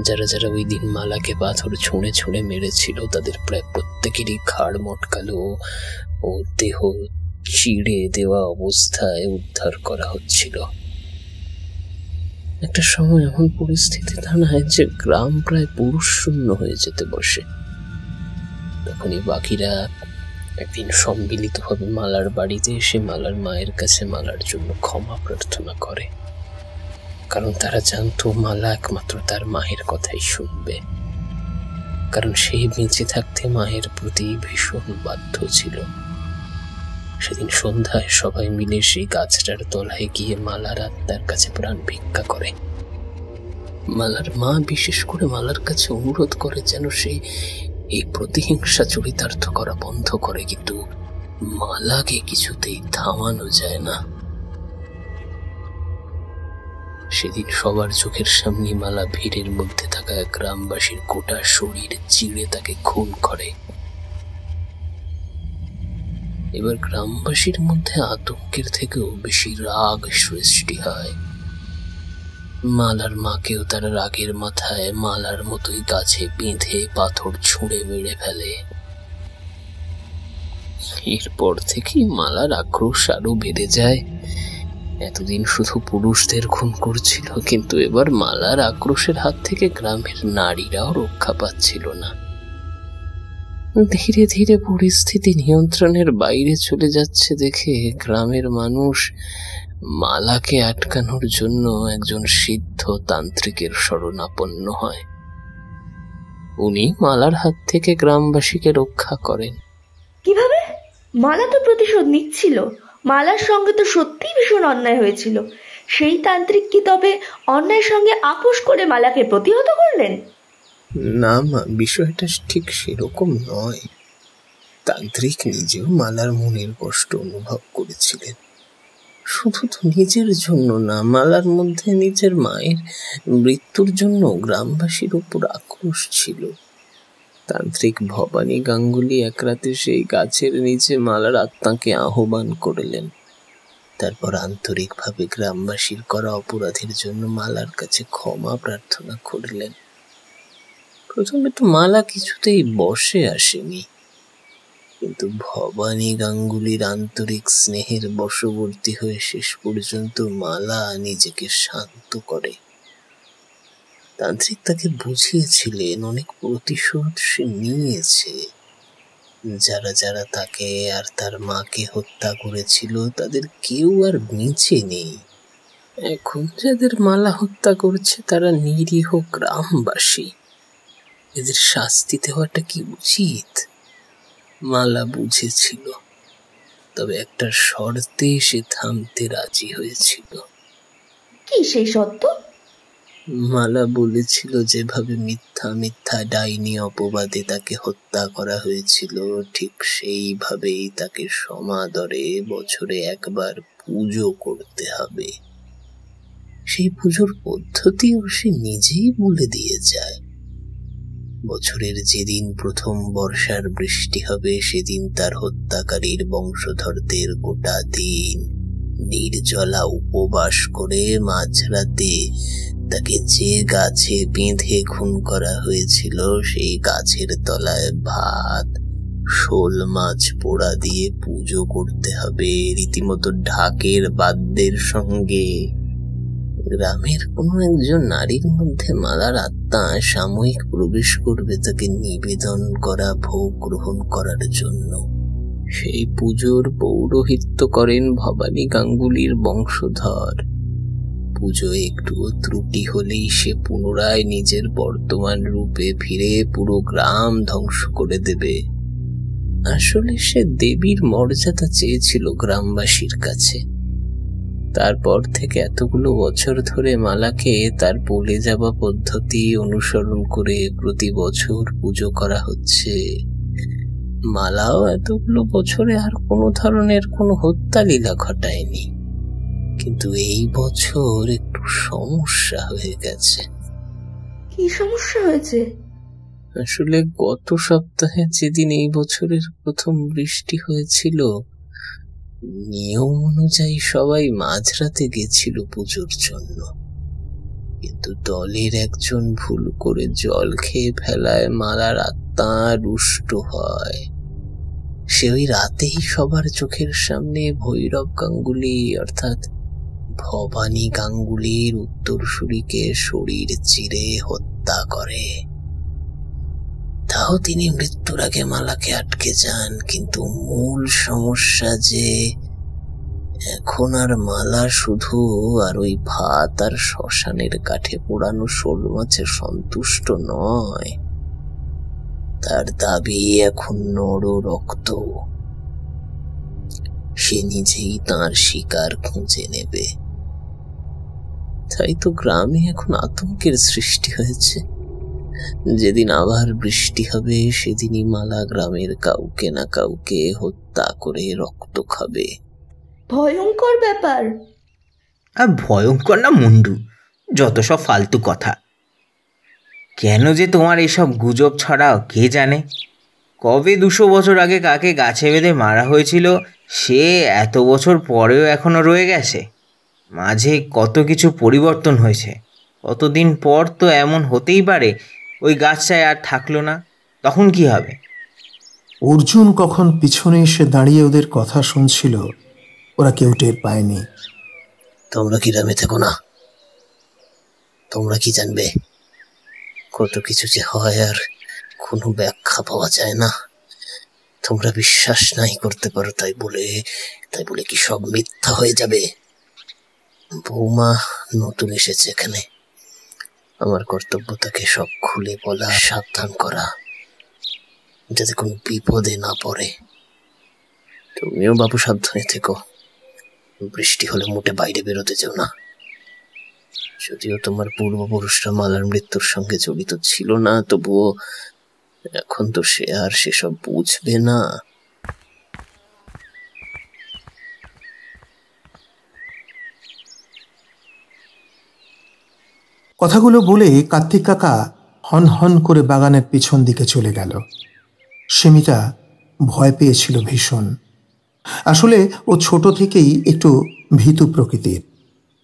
যারা যারা ওই দিন মালাকে পাথর ছুঁড়ে ছুঁড়ে মেরেছিল তাদের প্রায় প্রত্যেকেরই ঘাড় মটকালো ও দেহ চিড়ে দেওয়া অবস্থায় উদ্ধার করা হচ্ছিল। একটা সময় এমন পরিস্থিতি দাঁড়ায় যে গ্রাম প্রায় পুরুষ শূন্য হয়ে যেতে বসে। তখনই বাকিরা একদিন সম্মিলিতভাবে মালার বাড়িতে এসে মালার মায়ের কাছে মালার জন্য ক্ষমা প্রার্থনা করে, কারণ তারা জানতো মালা একমাত্র তার মায়ের কথাই শুনবে, কারণ সে বেঁচে থাকতে মায়ের প্রতি ভীষণ বাধ্য ছিল। সেদিন সন্ধ্যায় সবাই মিলে সেই গাছটার তলায় গিয়ে মালার আত্মার কাছে প্রাণ ভিক্ষা করে। মালার মা বিশেষ করে মালার কাছে অনুরোধ করে যেন সে এই প্রতিহিংসা চরিতার্থ করা বন্ধ করে, কিন্তু মালাকে কিছুতেই থামানো যায় না। সেদিন সবার চোখের সামনে মালা ভিড়ের মধ্যে থাকা গ্রামবাসীর গোটা শরীর চিড়ে তাকে খুন করে। এবার গ্রামবাসীর মধ্যে আতঙ্কের থেকেও বেশি রাগ সৃষ্টি হয়। মালার মাকেও তারা রাগের মাথায় মালার মতোই গাছে বেঁধে পাথর ছুঁড়ে মেরে ফেলে। এরপর থেকেই মালার আক্রোশ আরো বেড়ে যায়। এতদিন শুধু পুরুষদের খুন করছিল, কিন্তু এবার মালার আক্রোশের হাত থেকে গ্রামের নারীরাও রক্ষা পাচ্ছিল না। ধীরে ধীরে পরিস্থিতি নিয়ন্ত্রণের বাইরে চলে যাচ্ছে দেখে গ্রামের মানুষ মালাকে আটকানোর জন্য একজন সিদ্ধ তান্ত্রিকের শরণাপন্ন হয়। উনি মালার হাত থেকে গ্রামবাসীকে রক্ষা করেন। কিভাবে? মালা তো প্রতিশোধ নিচ্ছিল। মালার সঙ্গে তো সত্যিই ভীষণ অন্যায় হয়েছিল। সেই তান্ত্রিক কি তবে অন্যায়ের সঙ্গে আপোষ করে মালাকে প্রতিহত করলেন? না মা, বিষয়টা ঠিক সেরকম নয়। তান্ত্রিক নিজেও মালার মনের কষ্ট অনুভব করেছিলেন। শুধু তো নিজের জন্য না, মালার মধ্যে নিজের মায়ের মৃত্যুর জন্য গ্রামবাসীর উপর আক্রোশ ছিল। তান্ত্রিক ভবানী গাঙ্গুলি এক রাতে সেই গাছের নিচে মালার আত্মাকে আহ্বান করলেন। তারপর আন্তরিকভাবে গ্রামবাসীর করা অপরাধের জন্য মালার কাছে ক্ষমা প্রার্থনা করলেন। প্রথমে তো মালা কিছুতেই বসে আসেনি, কিন্তু ভবানী গাঙ্গুলির আন্তরিক স্নেহের বশবর্তী হয়ে শেষ পর্যন্ত মালা নিজেকে শান্ত করে। তান্ত্রিক তাকে বুঝিয়েছিলেন অনেক প্রতিশোধ সে নিয়েছে। যারা যারা তাকে আর তার মাকে হত্যা করেছিল তাদের কেউ আর বেঁচে নেই। এখন যাদের মালা হত্যা করছে তারা নিরীহ গ্রামবাসী। এদের শাস্তি দেওয়াটা কি উচিত? মালা বুঝেছিল, তবে একটা শর্তে সে থামতে রাজি হয়েছিল। কি সেই সত্য? মালা বলেছিল যেভাবে মিথ্যা মিথ্যা ডাইনি অপবাদে তাকে হত্যা করা হয়েছিল, ঠিক সেইভাবেই তাকে সমাদরে বছরে একবার পুজো করতে হবে। সেই পুজোর পদ্ধতিও সে নিজেই বলে দিয়ে যায়। বছরের যেদিন প্রথম বর্ষার বৃষ্টি হবে সেদিন তার হত্যাকারীর বংশধরদের গোটা দিন নির্জলা উপবাস করে মাঝরাতে তাকে যে গাছে বেঁধে খুন করা হয়েছিল সেই গাছের তলায় ভাত, শোল মাছ পোড়া দিয়ে পুজো করতে হবে, রীতিমতো ঢাকের বাদ্যের সঙ্গে। গ্রামের কোনো একজন নারীর মধ্যে মালার আত্মা সাময়িক প্রবেশ করবে তাকে নিবেদন করা ভোগ গ্রহণ করার জন্য। সেই পুজোর পৌরোহিত্য করেন ভবানী গাঙ্গুলির বংশধর। পুজো একটু ত্রুটি হলেই সে পুনরায় নিজের বর্তমান রূপে ফিরে পুরো গ্রাম ধ্বংস করে দেবে। আসলে সে দেবীর মর্যাদা চেয়েছিল গ্রামবাসীর কাছে। তারপর থেকে এতগুলো বছর ধরে মালাকে তার বলে যাওয়া পদ্ধতি অনুসরণ করে প্রতি বছর পুজো করা হচ্ছে। মালাও এতগুলো বছরে আর কোনো ধরনের কোনো হত্যা লীলা ঘটায়নি, কিন্তু এই বছর একটু সমস্যা হয়ে গেছে। কি সমস্যা হয়েছে? আসলে গত সপ্তাহে যেদিন এই বছরের প্রথম বৃষ্টি হয়েছিল, নিয়ম অনুযায়ী সবাই মাঝরাতে গেছিল পুজোর জন্য, কিন্তু দলের একজন ভুল করে জল খেয়ে ফেলায় মালার আত্মা রুষ্ট হয়। সে ওই রাতেই সবার চোখের সামনে ভৈরব গাঙ্গুলি অর্থাৎ ভবানী গাঙ্গুলির উত্তরসূরিকে শরীর চিরে হত্যা করে। তাও তিনি মৃত্যুর আগে মালাকে আটকে যান, কিন্তু মূল সমস্যা যে এখন আর মালা শুধু আর ওই ভাত আর শ্মশানের কাঠে পোড়ানো শোল মাছে সন্তুষ্ট নয়, তার দাবি এখন নর রক্ত। সে নিজেই তার শিকার খুঁজে নেবে। তাই তো গ্রামে এখন আতঙ্কের সৃষ্টি হয়েছে। যেদিন আবার বৃষ্টি হবে সেদিনই মালা গ্রামের কাউকে না কাউকে হত্যা করে রক্ত খাবে। ভয়ঙ্কর ব্যাপার। আর ভয়ঙ্কর না মুন্ডু, যত সব ফালতু কথা। কেন যে তোমার এসব গুজব ছড়াও কে জানে। কবে 200 বছর আগে কাকে গাছে বেঁধে মারা হয়েছিল সে এত বছর পরেও এখনো রয়ে গেছে। মাঝে কত কিছু পরিবর্তন হয়েছে। কতদিন পর তো এমন হতেই পারে ওই গাছটায় আর থাকলো না, তখন কি হবে? অর্জুন কখন পিছনে এসে দাঁড়িয়ে ওদের কথা শুনছিল ওরা কেউ টের পায়নি। তোমরা কি গ্রামে থেকো না? তোমরা কি জানবে? কত কিছু যে হয় আর কোনো ব্যাখ্যা পাওয়া যায় না। তোমরা বিশ্বাস নাই করতে পারো, তাই বলে কি সব মিথ্যা হয়ে যাবে? বৌমা নতুন এসেছে এখানে, আমার কর্তব্য তাকে সব খুলে বলা, সাবধান করা, যাতে কোনো বিপদে না পড়ে। তুমিও বাবু সাবধানে থেকো। বৃষ্টি হলে মোটে বাইরে বেরোতে যেও না। যদিও তোমার পূর্বপুরুষরা মালার মৃত্যুর সঙ্গে জড়িত ছিল না, তবুও এখন তো সে আর সেসব বুঝবে না। কথাগুলো বলে কার্তিক কাকা হন হন করে বাগানের পিছন দিকে চলে গেল। সীমিতা ভয় পেয়েছিল ভীষণ। আসলে ও ছোট থেকেই একটু ভীতু প্রকৃতির,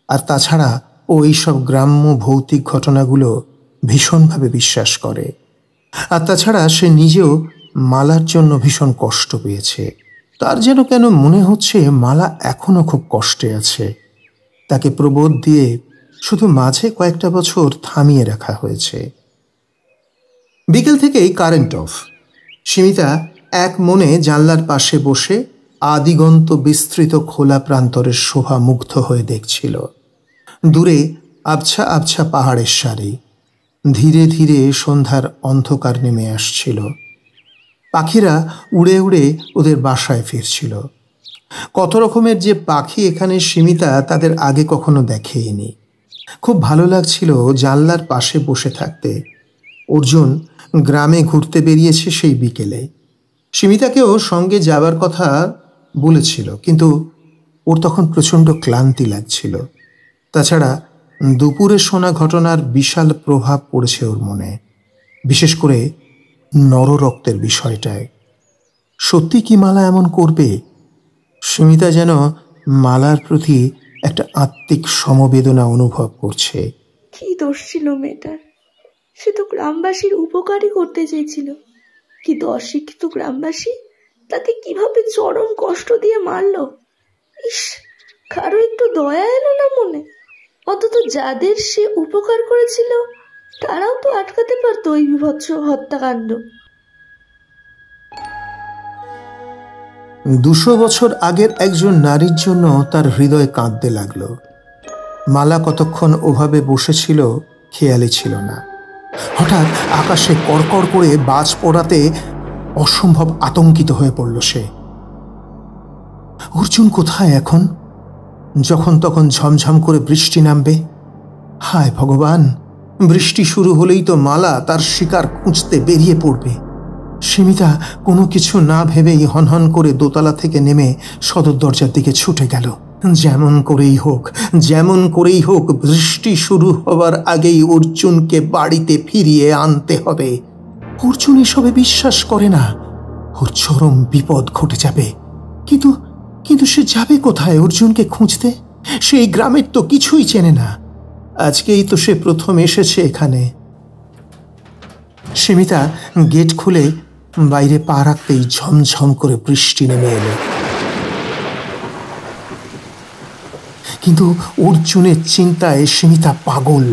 আর তাছাড়া ও এইসব গ্রাম্য ভৌতিক ঘটনাগুলো ভীষণভাবে বিশ্বাস করে। আর তাছাড়া সে নিজেও মালার জন্য ভীষণ কষ্ট পেয়েছে। তার যেন কেন মনে হচ্ছে মালা এখনো খুব কষ্টে আছে। তাকে প্রবোধ দিয়ে শুধু মাঝে কয়েকটা বছর থামিয়ে রাখা হয়েছে। বিকেল থেকেই কারেন্ট অফ। সীমিতা এক মনে জানলার পাশে বসে আদিগন্ত বিস্তৃত খোলা প্রান্তরের শোভা মুগ্ধ হয়ে দেখছিল। দূরে আবছা আবছা পাহাড়ের সারি, ধীরে ধীরে সন্ধ্যার অন্ধকার নেমে আসছিল। পাখিরা উড়ে উড়ে ওদের বাসায় ফিরছিল। কত রকমের যে পাখি এখানে সীমিতা তাদের আগে কখনো দেখেইনি। খুব ভালো লাগছিল জানলার পাশে বসে থাকতে। অর্জুন গ্রামে ঘুরতে বেরিয়েছে সেই বিকেলে। সীমিতাকেও সঙ্গে যাবার কথা বলেছিল, কিন্তু ওর তখন প্রচণ্ড ক্লান্তি লাগছিল। তাছাড়া দুপুরে শোনা ঘটনার বিশাল প্রভাব পড়েছে ওর মনে, বিশেষ করে নররক্তের বিষয়টায়। সত্যি কি মালা এমন করবে? সীমিতা যেন মালার প্রতি একটা আত্মিক সমবেদনা অনুভব করছে। কি দোষ ছিল মেয়েটার? সে তো গ্রামবাসীর উপকারই করতে চেয়েছিল, কিন্তু অশিক্ষিত গ্রামবাসী তাকে কিভাবে চরম কষ্ট দিয়ে মারল। ইস, কারো একটু দয়া এলো না মনে? অন্তত যাদের সে উপকার করেছিল তারাও তো আটকাতে পারতো ওই বিভৎস হত্যাকাণ্ড। 200 বছর আগের একজন নারীর জন্য তার হৃদয় কাঁদতে লাগলো। মালা কতক্ষণ ওভাবে বসেছিল খেয়ালই ছিল না। হঠাৎ আকাশে কড়কড় করে বাজ পড়াতে অসম্ভব আতঙ্কিত হয়ে পড়ল সে। অর্জুন কোথায় এখন? যখন তখন ঝমঝম করে বৃষ্টি নামবে। হায় ভগবান, বৃষ্টি শুরু হলেই তো মালা তার শিকার খুঁজতে বেরিয়ে পড়বে। সীমিতা কোনো কিছু না ভেবেই হনহন করে দোতলা থেকে নেমে সদর দরজার দিকে ছুটে গেল। যেমন করেই হোক বৃষ্টি শুরু হবার আগেই অর্জুনকে বাড়িতে ফিরিয়ে আনতে হবে। অর্জুন এসবে বিশ্বাস করে না, ওর চরম বিপদ ঘটে যাবে। কিন্তু সে যাবে কোথায় অর্জুনকে খুঁজতে? সেই গ্রামের তো কিছুই চেনে না। আজকেই তো সে প্রথম এসেছে এখানে। সীমিতা গেট খুলে বাইরে পা রাখতেই ঝমঝম করে বৃষ্টি নেমে এলো। কিন্তু অর্জুনের চিন্তায় সীমিতা পাগল।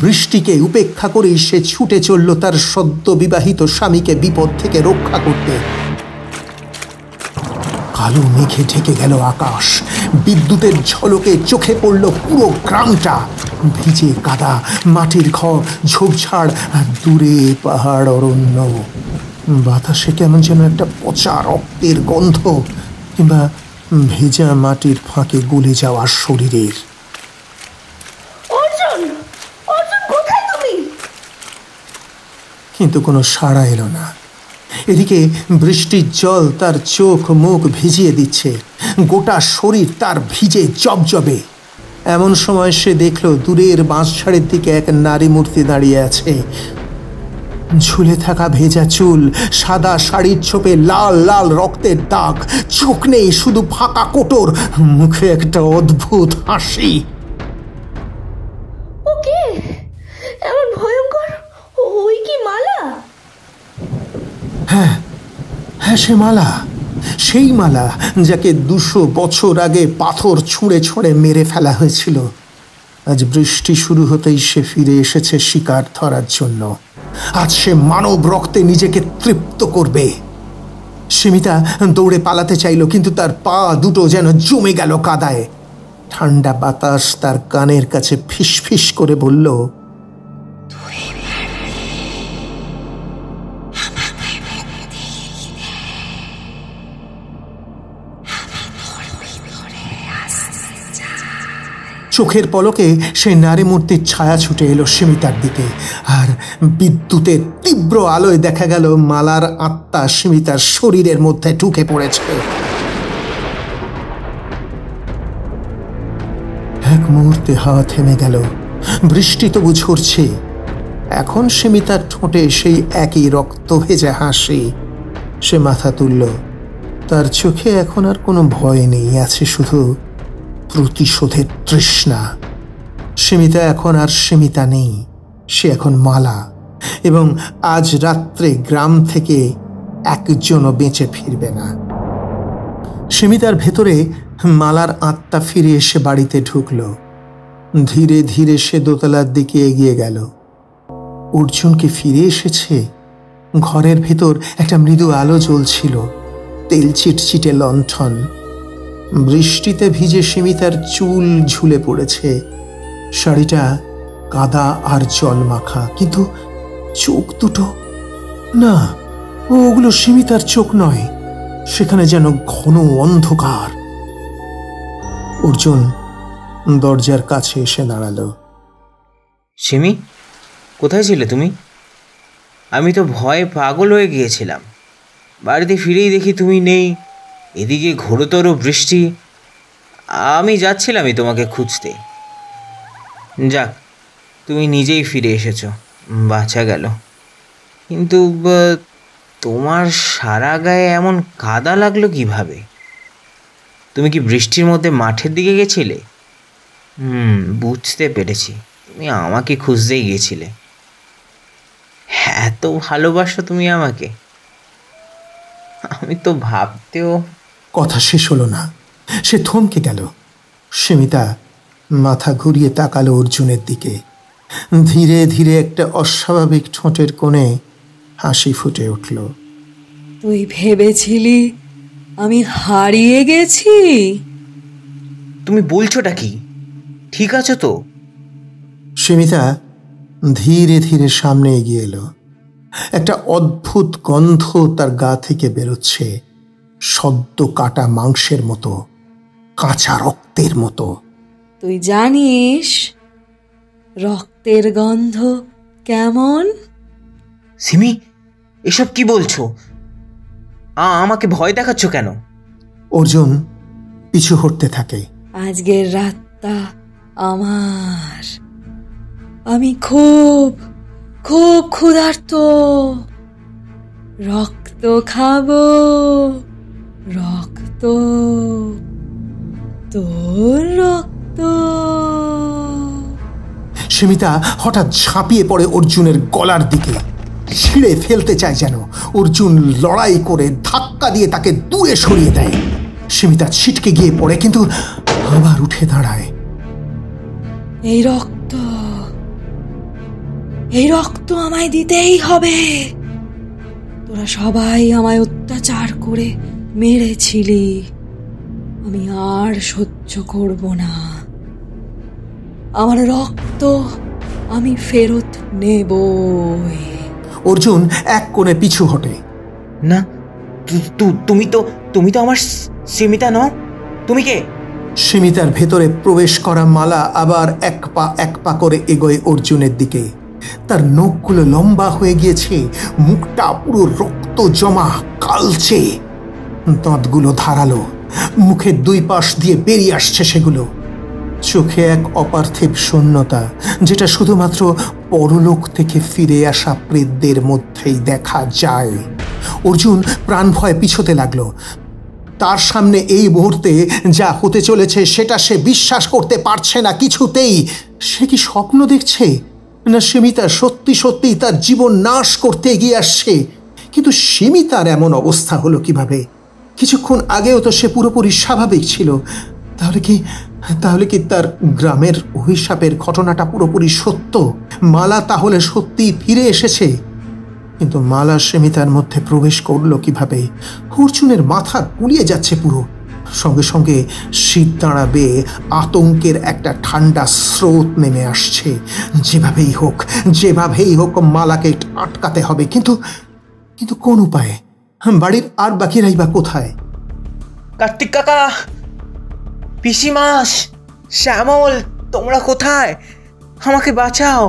বৃষ্টিকে উপেক্ষা করেই সে ছুটে চলল তার সদ্য বিবাহিত স্বামীকে বিপদ থেকে রক্ষা করতে। কালো মেঘে ঢেকে গেল আকাশ। বিদ্যুতের ঝলকে চোখে পড়ল পুরো গ্রামটা। ভিজে কাদা, মাটির ঘর, ঝোপঝাড় আর দূরে পাহাড় অরণ্য। বাতাসে কেমন যেন একটা পচা রক্তের গন্ধ, কিংবা ভেজা মাটির ফাঁকে গলে যাওয়া শরীরের। কিন্তু কোনো সাড়া এলো না। এদিকে বৃষ্টির জল তার চোখ মুখ ভিজিয়ে দিচ্ছে, গোটা শরীর তার ভিজে জবজবে। এমন সময় সে দেখল দূরের বাঁশঝাড়ের দিকে এক নারী মূর্তি দাঁড়িয়ে আছে। ঝুলে থাকা ভেজা চুল, সাদা শাড়ির ছোপে লাল লাল রক্তের দাগ, চোখ নেই, শুধু ফাঁকা কোটর, মুখে একটা অদ্ভুত হাসি। ওকে, এমন ভয়ঙ্কর, ওই কি মালা? হ্যাঁ, সে মালা, সেই মালা যাকে 200 বছর আগে পাথর ছুঁড়ে ছুঁড়ে মেরে ফেলা হয়েছিল। আজ বৃষ্টি শুরু হতেই সে ফিরে এসেছে শিকার ধরার জন্য। আজ সে মানব রক্তে নিজেকে তৃপ্ত করবে। সীমিতা দৌড়ে পালাতে চাইল, কিন্তু তার পা দুটো যেন জমে গেল কাদায়। ঠান্ডা বাতাস তার কানের কাছে ফিস ফিস করে বলল, চোখের পলকে সেই নারী মূর্তির ছায়া ছুটে এলো সীমিতার দিকে। আর বিদ্যুতের তীব্র আলোয় দেখা গেল মালার আত্মা সীমিতার শরীরের মধ্যে ঢুকে পড়েছে। এক মুহূর্তে হাওয়া থেমে গেল। বৃষ্টি তবু ঝরছে। এখন সীমিতার ঠোঁটে সেই একই রক্ত ভেজা হাসি। সে মাথা তুলল। তার চোখে এখন আর কোনো ভয় নেই, আছে শুধু প্রতিশোধের তৃষ্ণা। সীমিতা এখন আর সীমিতা নেই, সে এখন মালা। এবং আজ রাত্রে গ্রাম থেকে একজনও বেঁচে ফিরবে না। সীমিতার ভেতরে মালার আত্মা ফিরে এসে বাড়িতে ঢুকল। ধীরে ধীরে সে দোতলার দিকে এগিয়ে গেল। অর্জুন কি ফিরে এসেছে? ঘরের ভেতর একটা মৃদু আলো জ্বলছিল, তেল চিটচিটে লণ্ঠন। বৃষ্টিতে ভিজে সীমিতার চুল ঝুলে পড়েছে। শাড়িটা কাদা আর জল মাখা, কিন্তু চোখ দুটো না, ওগুলো সীমিতার চোখ নয়। সেখানে যেন ঘন অন্ধকার। অর্জুন দরজার কাছে এসে দাঁড়ালো। সিমি, কোথায় ছিলে তুমি? আমি তো ভয়ে পাগল হয়ে গিয়েছিলাম। বাড়িতে ফিরেই দেখি তুমি নেই, এদিকে ঘোরতর বৃষ্টি। আমি যাচ্ছিলামই তোমাকে খুঁজতে। যাক, তুমি নিজেই ফিরে এসেছো, বাঁচা গেল। কিন্তু তোমার সারা গায়ে এমন কাদা লাগলো কিভাবে? তুমি কি বৃষ্টির মধ্যে মাঠের দিকে গেছিলে? বুঝতে পেরেছি, তুমি আমাকে খুঁজতেই গিয়েছিলে। এত ভালোবাসো তুমি আমাকে, আমি তো ভাবতেও। কথা শেষ হলো না, সে থমকে গেল। সীমিতা মাথা ঘুরিয়ে তাকালো অর্জুনের দিকে। ধীরে ধীরে একটা অস্বাভাবিক ঠোঁটের কোণে হাসি ফুটে উঠল। তুই ভেবেছিলি আমি হারিয়ে গেছি? তুমি বলছোটা কি? ঠিক আছে তো? সীমিতা ধীরে ধীরে সামনে এগিয়ে এলো। একটা অদ্ভুত গন্ধ তার গা থেকে বেরোচ্ছে, সদ্য কাটা মাংসের মতো, কাঁচা রক্তের মতো। তুই জানিস রক্তের গন্ধ কেমন? সিমি, এসব কি বলছো? আমাকে ভয় দেখাচ্ছ কেন? অর্জুন পিছু হটতে থাকে। আজকের রাতটা আমার। আমি খুব খুব ক্ষুধার্ত। রক্ত খাবো, রক্ত, তোর রক্ত। সীমিতা হঠাৎ ঝাঁপিয়ে পড়ে অর্জুনের গলার দিকে, ছিঁড়ে ফেলতে চায় যেন। অর্জুন লড়াই করে ধাক্কা দিয়ে তাকে দূরে সরিয়ে দেয়। সীমিতা ছিটকে গিয়ে পড়ে, কিন্তু আবার উঠে দাঁড়ায়। এই রক্ত, এই রক্ত আমায় দিতেই হবে। তোরা সবাই আমায় অত্যাচার করে মেরেছিলি, আমি আর সহ্য করব না। আমার রক্ত আমি ফেরত নেবই। অর্জুন এক কোণে পিছু হটে। না, তুমি তো আমার সীমিতা নও। তুমি কে? সীমিতার ভেতরে প্রবেশ করা মালা আবার এক পা করে এগোয় অর্জুনের দিকে। তার নখগুলো লম্বা হয়ে গিয়েছে, মুখটা পুরো রক্ত জমা, কালচে, দাঁতগুলো ধারালো, মুখের দুই পাশ দিয়ে বেরিয়ে আসছে সেগুলো। চোখে এক অপার্থিব শূন্যতা, যেটা শুধুমাত্র পরলোক থেকে ফিরে আসা প্রেতদের মধ্যেই দেখা যায়। অর্জুন প্রাণ ভয়ে পিছোতে লাগলো। তার সামনে এই মুহূর্তে যা হতে চলেছে সেটা সে বিশ্বাস করতে পারছে না কিছুতেই। সে কি স্বপ্ন দেখছে, না সীমিতা সত্যি সত্যি তার জীবন নাশ করতে এগিয়ে আসছে? কিন্তু সীমিতার এমন অবস্থা হলো কিভাবে? কিছুক্ষণ আগেও তো সে পুরোপুরি স্বাভাবিক ছিল। তাহলে কি তার গ্রামের অভিশাপের ঘটনাটা পুরোপুরি সত্য? মালা তাহলে সত্যি ফিরে এসেছে? কিন্তু মালা সীমিতার মধ্যে প্রবেশ করলো কিভাবে? অর্জুনের মাথা গুলিয়ে যাচ্ছে পুরো। সঙ্গে সঙ্গে শীত দাঁড়াবে, আতঙ্কের একটা ঠান্ডা স্রোত নেমে আসছে। যেভাবেই হোক মালাকে আটকাতে হবে। কিন্তু কোন উপায়ে? বাড়ির আর বাকিরাই বা কোথায়? কার্তিক কাকা, পিসিমাস, শ্যামল, তোমরা কোথায়? আমাকে বাঁচাও,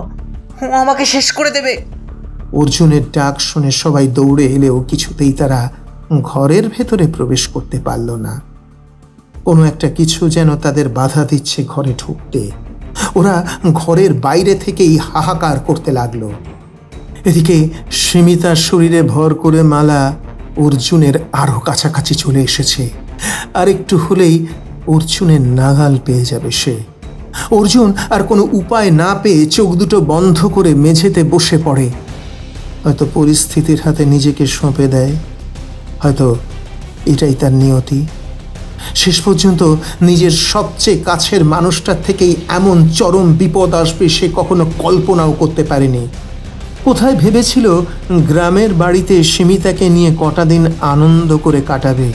ও আমাকে শেষ করে দেবে। অর্জুনের ডাক শুনে সবাই দৌড়ে এলেও কিছুতেই তারা ঘরের ভেতরে প্রবেশ করতে পারল না। কোনো একটা কিছু যেন তাদের বাধা দিচ্ছে ঘরে ঢুকতে। ওরা ঘরের বাইরে থেকেই হাহাকার করতে লাগলো। এদিকে সীমিতার শরীরে ভর করে মালা অর্জুনের আরো কাছাকাছি চলে এসেছে। আর একটু হলেই অর্জুনের নাগাল পেয়ে যাবে সে। অর্জুন আর কোনো উপায় না পেয়ে চোখ দুটো বন্ধ করে মেঝেতে বসে পড়ে। হয়তো পরিস্থিতির হাতে নিজেকে সঁপে দেয়, হয়তো এটাই তার নিয়তি। শেষ পর্যন্ত নিজের সবচেয়ে কাছের মানুষটার থেকেই এমন চরম বিপদ আসবে সে কখনো কল্পনাও করতে পারেনি। কোথায় ভেবেছিল গ্রামের বাড়িতে সীমিতাকে নিয়ে কটা দিন আনন্দ করে কাটাবে,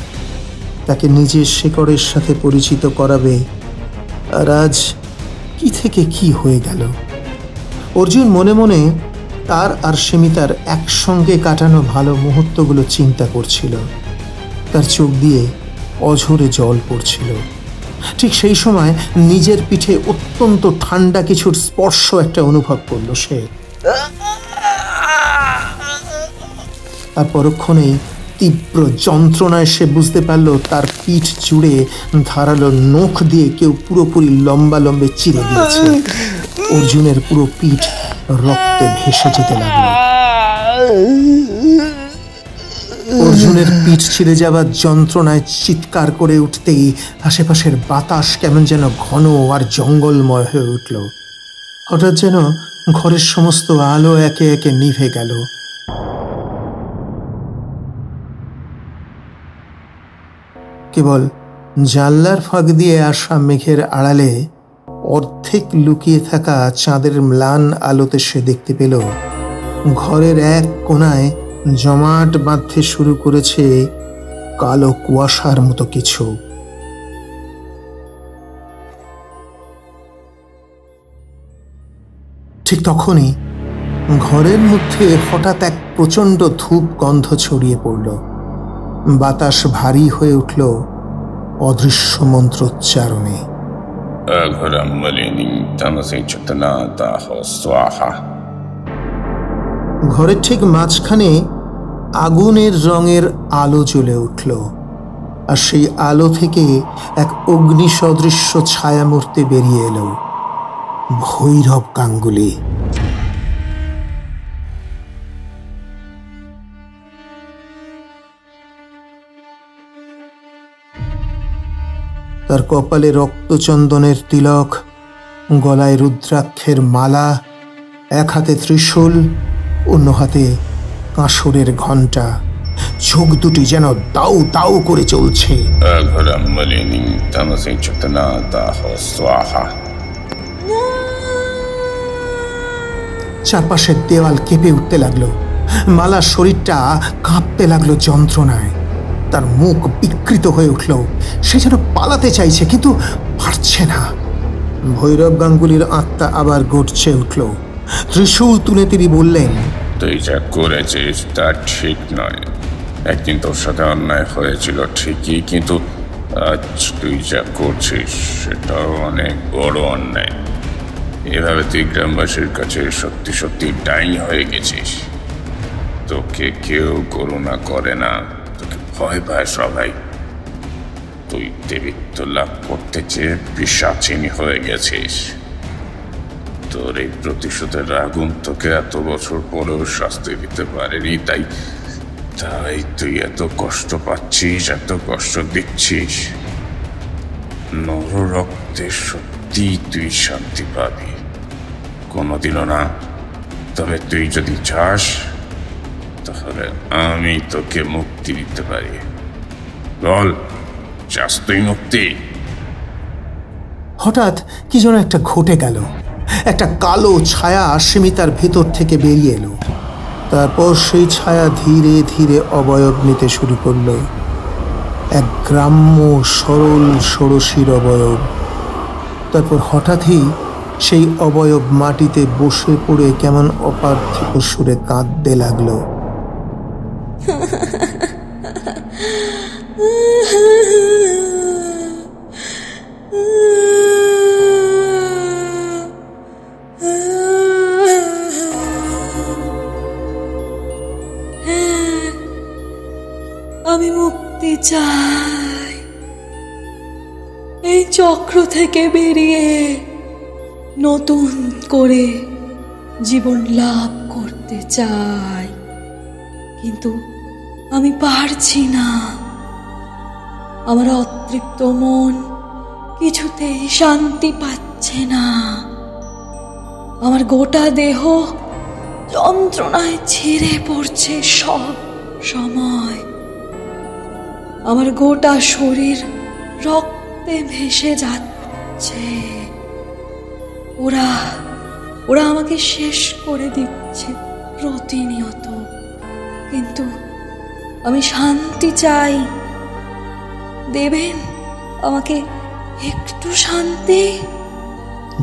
তাকে নিজের শেকড়ের সাথে পরিচিত করাবে, আর আজ কি থেকে কি হয়ে গেল। অর্জুন মনে মনে তার আর সীমিতার একসঙ্গে কাটানো ভালো মুহূর্তগুলো চিন্তা করছিল। তার চোখ দিয়ে অঝরে জল পড়ছিল। ঠিক সেই সময় নিজের পিঠে অত্যন্ত ঠান্ডা কিছুর স্পর্শ একটা অনুভব করল সে। আর পরক্ষণেই তীব্র যন্ত্রণায় সে বুঝতে পারল তার পিঠ জুড়ে ধারালো নখ দিয়ে কেউ পুরোপুরি লম্বে চিরে দিয়েছে। অর্জুনের পুরো পিঠ রক্তে ভেসে যেতে লাগলো। অর্জুনের পিঠ ছিঁড়ে যাওয়ার যন্ত্রণায় চিৎকার করে উঠতেই আশেপাশের বাতাস কেমন যেন ঘন আর জঙ্গলময় হয়ে উঠল। হঠাৎ যেন ঘরের সমস্ত আলো একে একে নিভে গেল। কেবল জানলার ফাঁক দিয়ে আসা মেঘের আড়ালে অর্ধেক লুকিয়ে থাকা চাঁদের ম্লান আলোতে সে দেখতে পেল ঘরের এক কোণায় জমাট বাঁধতে শুরু করেছে কালো কুয়াশার মতো কিছু। ঠিক তখনই ঘরের মধ্যে হঠাৎ এক প্রচণ্ড ধূপ গন্ধ ছড়িয়ে পড়ল। বাতাস ভারী হয়ে উঠল অদৃশ্য মন্ত্রোচ্চারণে। ঘরের ঠিক মাঝখানে আগুনের রঙের আলো জ্বলে উঠল, আর সেই আলো থেকে এক অগ্নি সদৃশ্য ছায়ামূর্তি বেরিয়ে এলো, ভৈরব গাঙ্গুলি। তার কপালে রক্তচন্দনের তিলক, গলায় রুদ্রাক্ষের মালা, এক হাতে ত্রিশূল, অন্য হাতে কাঁসরের ঘণ্টা, চোখ দুটি যেন দাউ দাউ করে চলছে। চারপাশের দেওয়াল কেঁপে উঠতে লাগলো, মালার শরীরটা কাঁপতে লাগলো যন্ত্রণায়, তার মুখ বিকৃত হয়ে উঠল, সে যেন পালাতে চাইছে কিন্তু পারছে না। ভৈরব গাঙ্গুলির আত্মা আবার গড়ছে উঠল। ত্রিশূল তুলে তিনি বললেন, তুই যা করেছিস তা ঠিক নয়। একদিন তোর সাথে অন্যায় হয়েছিল ঠিকই, কিন্তু আজ তুই যা করছিস সেটাও অনেক বড় অন্যায়। এভাবে তুই গ্রামবাসীর কাছে সত্যি সত্যি ডাইনি হয়ে গেছিস। তোকে কেউ করুণা করে না, তোকে ভয় পায় সবাই। তুই দেবীত্ব লাভ করতে চেয়ে পিশাচিনী হয়ে গেছিস। তোর এই প্রতিশোধের আগুন তোকে এত বছর পরেও শাস্তি দিতে পারেনি, তাই তুই এত কষ্ট পাচ্ছিস, এত কষ্ট দিচ্ছিস। নর রক্তে সত্যি তুই শান্তি পাবি, কোনোদিনও না। তবে তুই যদি চাস তাহলে আমি তোকে মুক্তি দিতে পারি। বল, চাস তুই মুক্তি? হঠাৎ কি যেন একটা ঘটে গেল। একটা কালো ছায়া সীমিতার ভেতর থেকে বেরিয়ে এলো। তারপর সেই ছায়া ধীরে ধীরে অবয়ব নিতে শুরু করল, এক গ্রাম্য সরল ষোড়শীর অবয়ব। তারপর হঠাৎই সেই অবয়ব মাটিতে বসে পড়ে কেমন অপার্থিব সুরে কাঁদতে লাগলো। আমি মুক্তি চাই, এই চক্র থেকে বেরিয়ে নতুন করে জীবন লাভ করতে চাই, কিন্তু আমি পারছি না। আমার অতৃপ্ত মন কিছুতেই শান্তি পাচ্ছে না। আমার গোটা দেহ যন্ত্রণায় ছিঁড়ে পড়ছে সব সময়। আমার গোটা শরীর রক্তে ভেসে যাচ্ছে। ওরা আমাকে শেষ করে দিচ্ছে প্রতিনিয়ত, কিন্তু আমি শান্তি চাই। দেবেন আমাকে একটু শান্তি?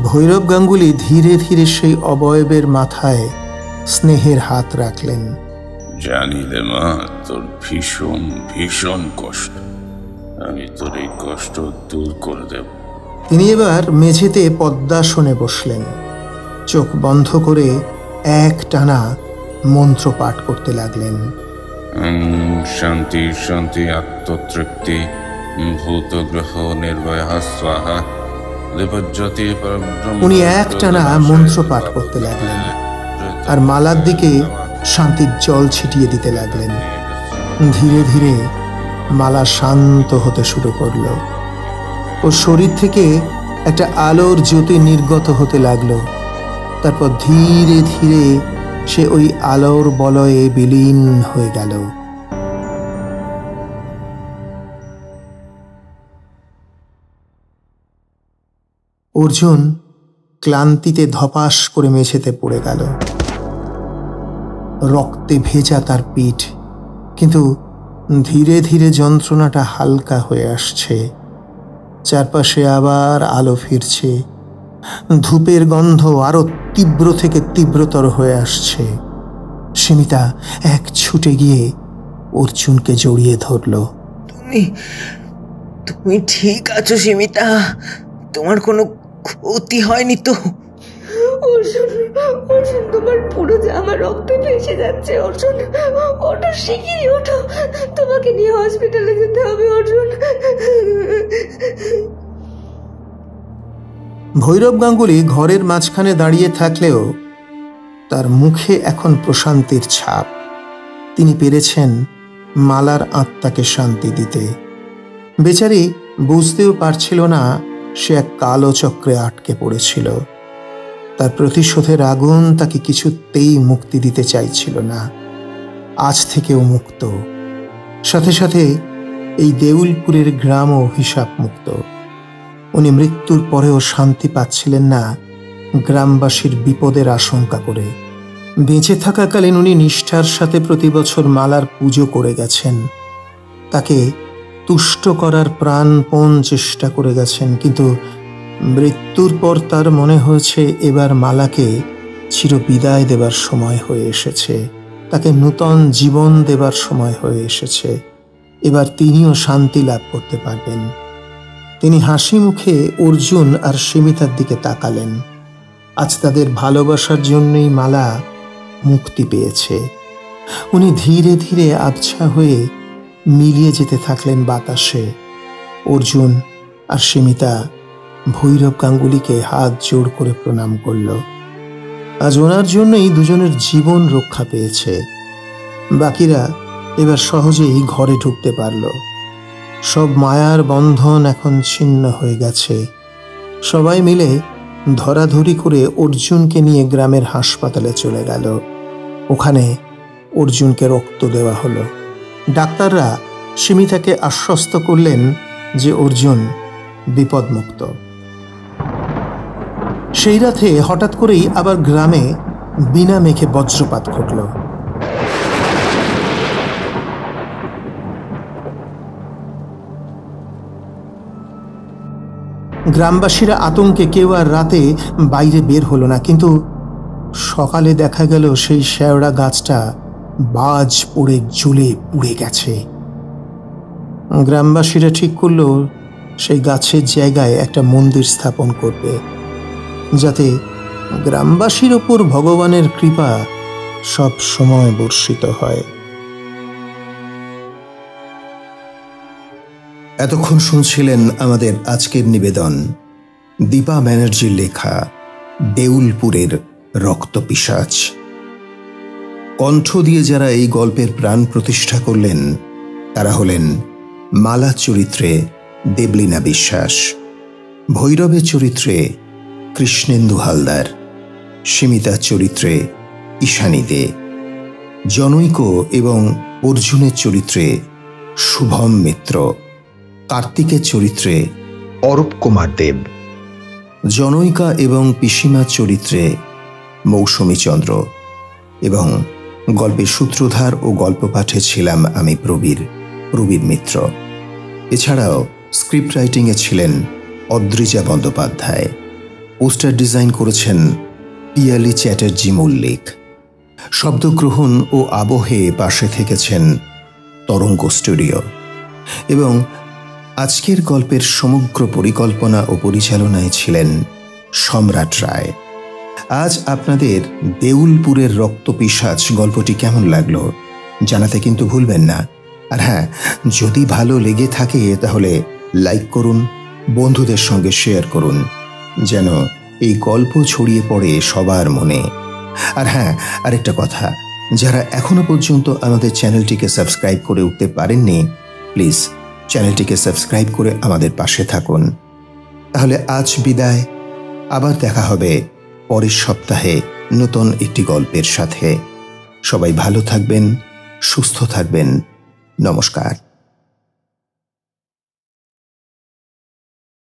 ভৈরব গাঙ্গুলি ধীরে ধীরে সেই অবয়বের মাথায় স্নেহের হাত রাখলেন। জানি রে মা, তোর ভীষণ ভীষণ কষ্ট। আমি তোর এই কষ্ট দূর করে দেব। তিনি এবার মেঝেতে পদ্মাসনে বসলেন, চোখ বন্ধ করে এক টানা মন্ত্র পাঠ করতে লাগলেন। শান্তি শান্তি আত্মতৃপ্তি ভূতগ্রহ নির্ভয় স্বাহা। উনি এক টানা মন্ত্র পাঠ করতে লাগলেন আর মালার দিকে শান্তির জল ছিটিয়ে দিতে লাগলেন। ধীরে ধীরে মালা শান্ত হতে শুরু করল। ওর শরীর থেকে একটা আলোর জ্যোতি নির্গত হতে লাগলো। তারপর ধীরে ধীরে সে ওই আলোর বলয়ে বিলীন হয়ে গেল। অর্জুন ক্লান্তিতে ধপাস করে মেঝেতে পড়ে গেল। রক্তে ভেজা তার পিঠ, কিন্তু ধীরে ধীরে যন্ত্রণাটা হালকা হয়ে আসছে। চারপাশে আবার আলো ফিরছে। ধূপের গন্ধ আরো তীব্র থেকে তীব্রতর হয়ে আসছে। সীমিতা এক ছুটে গিয়ে অর্জুনকে জড়িয়ে ধরল। তুমি ঠিক আছো সীমিতা? তোমার কোনো ক্ষতি হয়নি তো? অর্জুন, অর্জুন, তোমার পুরো জামা রক্তে ভেসে যাচ্ছে। অর্জুন, ওঠো, শিগগিরই ওঠো, তোমাকে নিয়ে হসপিটালে যেতে হবে। অর্জুন। ভৈরব গাঙ্গুলি ঘরের মাঝখানে দাঁড়িয়ে থাকলেও তার মুখে এখন প্রশান্তির ছাপ। তিনি পেরেছেন মালার আত্মাকে শান্তি দিতে। বেচারি বুঝতেও পারছিল না সে এক কালো চক্রে আটকে পড়েছিল। তার প্রতিশোধের আগুন তাকে কিছুতেই মুক্তি দিতে চাইছিল না। আজ থেকেও মুক্ত। সাথে সাথে এই দেউলপুরের গ্রামও অভিশাপ মুক্ত। উনি মৃত্যুর পরেও শান্তি পাচ্ছিলেন না গ্রামবাসীর বিপদের আশঙ্কা করে। বেঁচে থাকাকালীন উনি নিষ্ঠার সাথে প্রতি বছর মালার পুজো করে গেছেন। তাকে তুষ্ট করার প্রাণপণ চেষ্টা করে গেছেন, কিন্তু মৃত্যুর পর তার মনে হয়েছে এবার মালাকে চিরবিদায় দেবার সময় হয়ে এসেছে। তাকে নূতন জীবন দেবার সময় হয়ে এসেছে। এবার তিনিও শান্তি লাভ করতে পারবেন। তিনি হাসি মুখে অর্জুন আর সীমিতার দিকে তাকালেন। আজ তাদের ভালোবাসার জন্যই মালা মুক্তি পেয়েছে। উনি ধীরে ধীরে আবছা হয়ে মিলিয়ে যেতে থাকলেন বাতাসে। অর্জুন আর সীমিতা ভৈরব গাঙ্গুলিকে হাত জোড় করে প্রণাম করল। আজ ওনার জন্যই দুজনের জীবন রক্ষা পেয়েছে। বাকিরা এবার সহজেই ঘরে ঢুকতে পারল। সব মায়ার বন্ধন এখন ছিন্ন হয়ে গেছে। সবাই মিলে ধরাধরি করে অর্জুনকে নিয়ে গ্রামের হাসপাতালে চলে গেল। ওখানে অর্জুনকে রক্ত দেওয়া হলো। ডাক্তাররা সীমিতাকে আশ্বস্ত করলেন যে অর্জুন বিপদমুক্ত। সেই রাতে হঠাৎ করেই আবার গ্রামে বিনা মেঘে বজ্রপাত ঘটল। গ্রামবাসীরা আতঙ্কে কেউ আর রাতে বাইরে বের হলো না, কিন্তু সকালে দেখা গেল সেই শেওড়া গাছটা বাজ পড়ে জ্বলে পুড়ে গেছে। গ্রামবাসীরা ঠিক করলো সেই গাছের জায়গায় একটা মন্দির স্থাপন করবে, যাতে গ্রামবাসীর ওপর ভগবানের কৃপা সব সময় বর্ষিত হয়। এতক্ষণ শুনছিলেন আমাদের আজকের নিবেদন দীপা ব্যানার্জির লেখা দেউলপুরের রক্তপিশাচ। কণ্ঠ দিয়ে যারা এই গল্পের প্রাণ প্রতিষ্ঠা করলেন তারা হলেন মালা চরিত্রে দেবলীনা বিশ্বাস, ভৈরবের চরিত্রে কৃষ্ণেন্দু হালদার, সীমিতা চরিত্রে ঈশানী দে, জনৈক এবং অর্জুনের চরিত্রে শুভম মিত্র, কার্তিকের চরিত্রে অরূপ কুমার দেব, জনৈকা এবং পিসিমার চরিত্রে মৌসুমী চন্দ্র, এবং গল্পের সূত্রধার ও গল্প পাঠে ছিলাম আমি প্রবীর মিত্র। এছাড়াও স্ক্রিপ্ট রাইটিংয়ে ছিলেন অদ্রিজা বন্দ্যোপাধ্যায়। পোস্টার ডিজাইন করেছেন পিয়ালি চ্যাটার্জি মল্লিক। শব্দগ্রহণ ও আবহে পাশে থেকেছেন তরঙ্গ স্টুডিও। এবং আজকের গল্পের সমগ্র পরিকল্পনা ও পরিচালনায় ছিলেন সম্রাট রায়। আজ আপনাদের দেউলপুরের রক্তপিশাচ গল্পটি কেমন লাগলো জানাতে কিন্তু ভুলবেন না। আর হ্যাঁ, যদি ভালো লেগে থাকে তাহলে লাইক করুন, বন্ধুদের সঙ্গে শেয়ার করুন, যেন এই গল্প ছড়িয়ে পড়ে সবার মনে। আর হ্যাঁ, আরেকটা কথা, যারা এখনো পর্যন্ত আমাদের চ্যানেলটিকে সাবস্ক্রাইব করে উঠতে পারেননি, প্লিজ চ্যানেলটিকে সাবস্ক্রাইব করে আমাদের পাশে থাকুন। তাহলে আজ বিদায়, আবার দেখা হবে পরের সপ্তাহে নতুন একটি গল্পের সাথে। সবাই ভালো থাকবেন, সুস্থ থাকবেন। নমস্কার।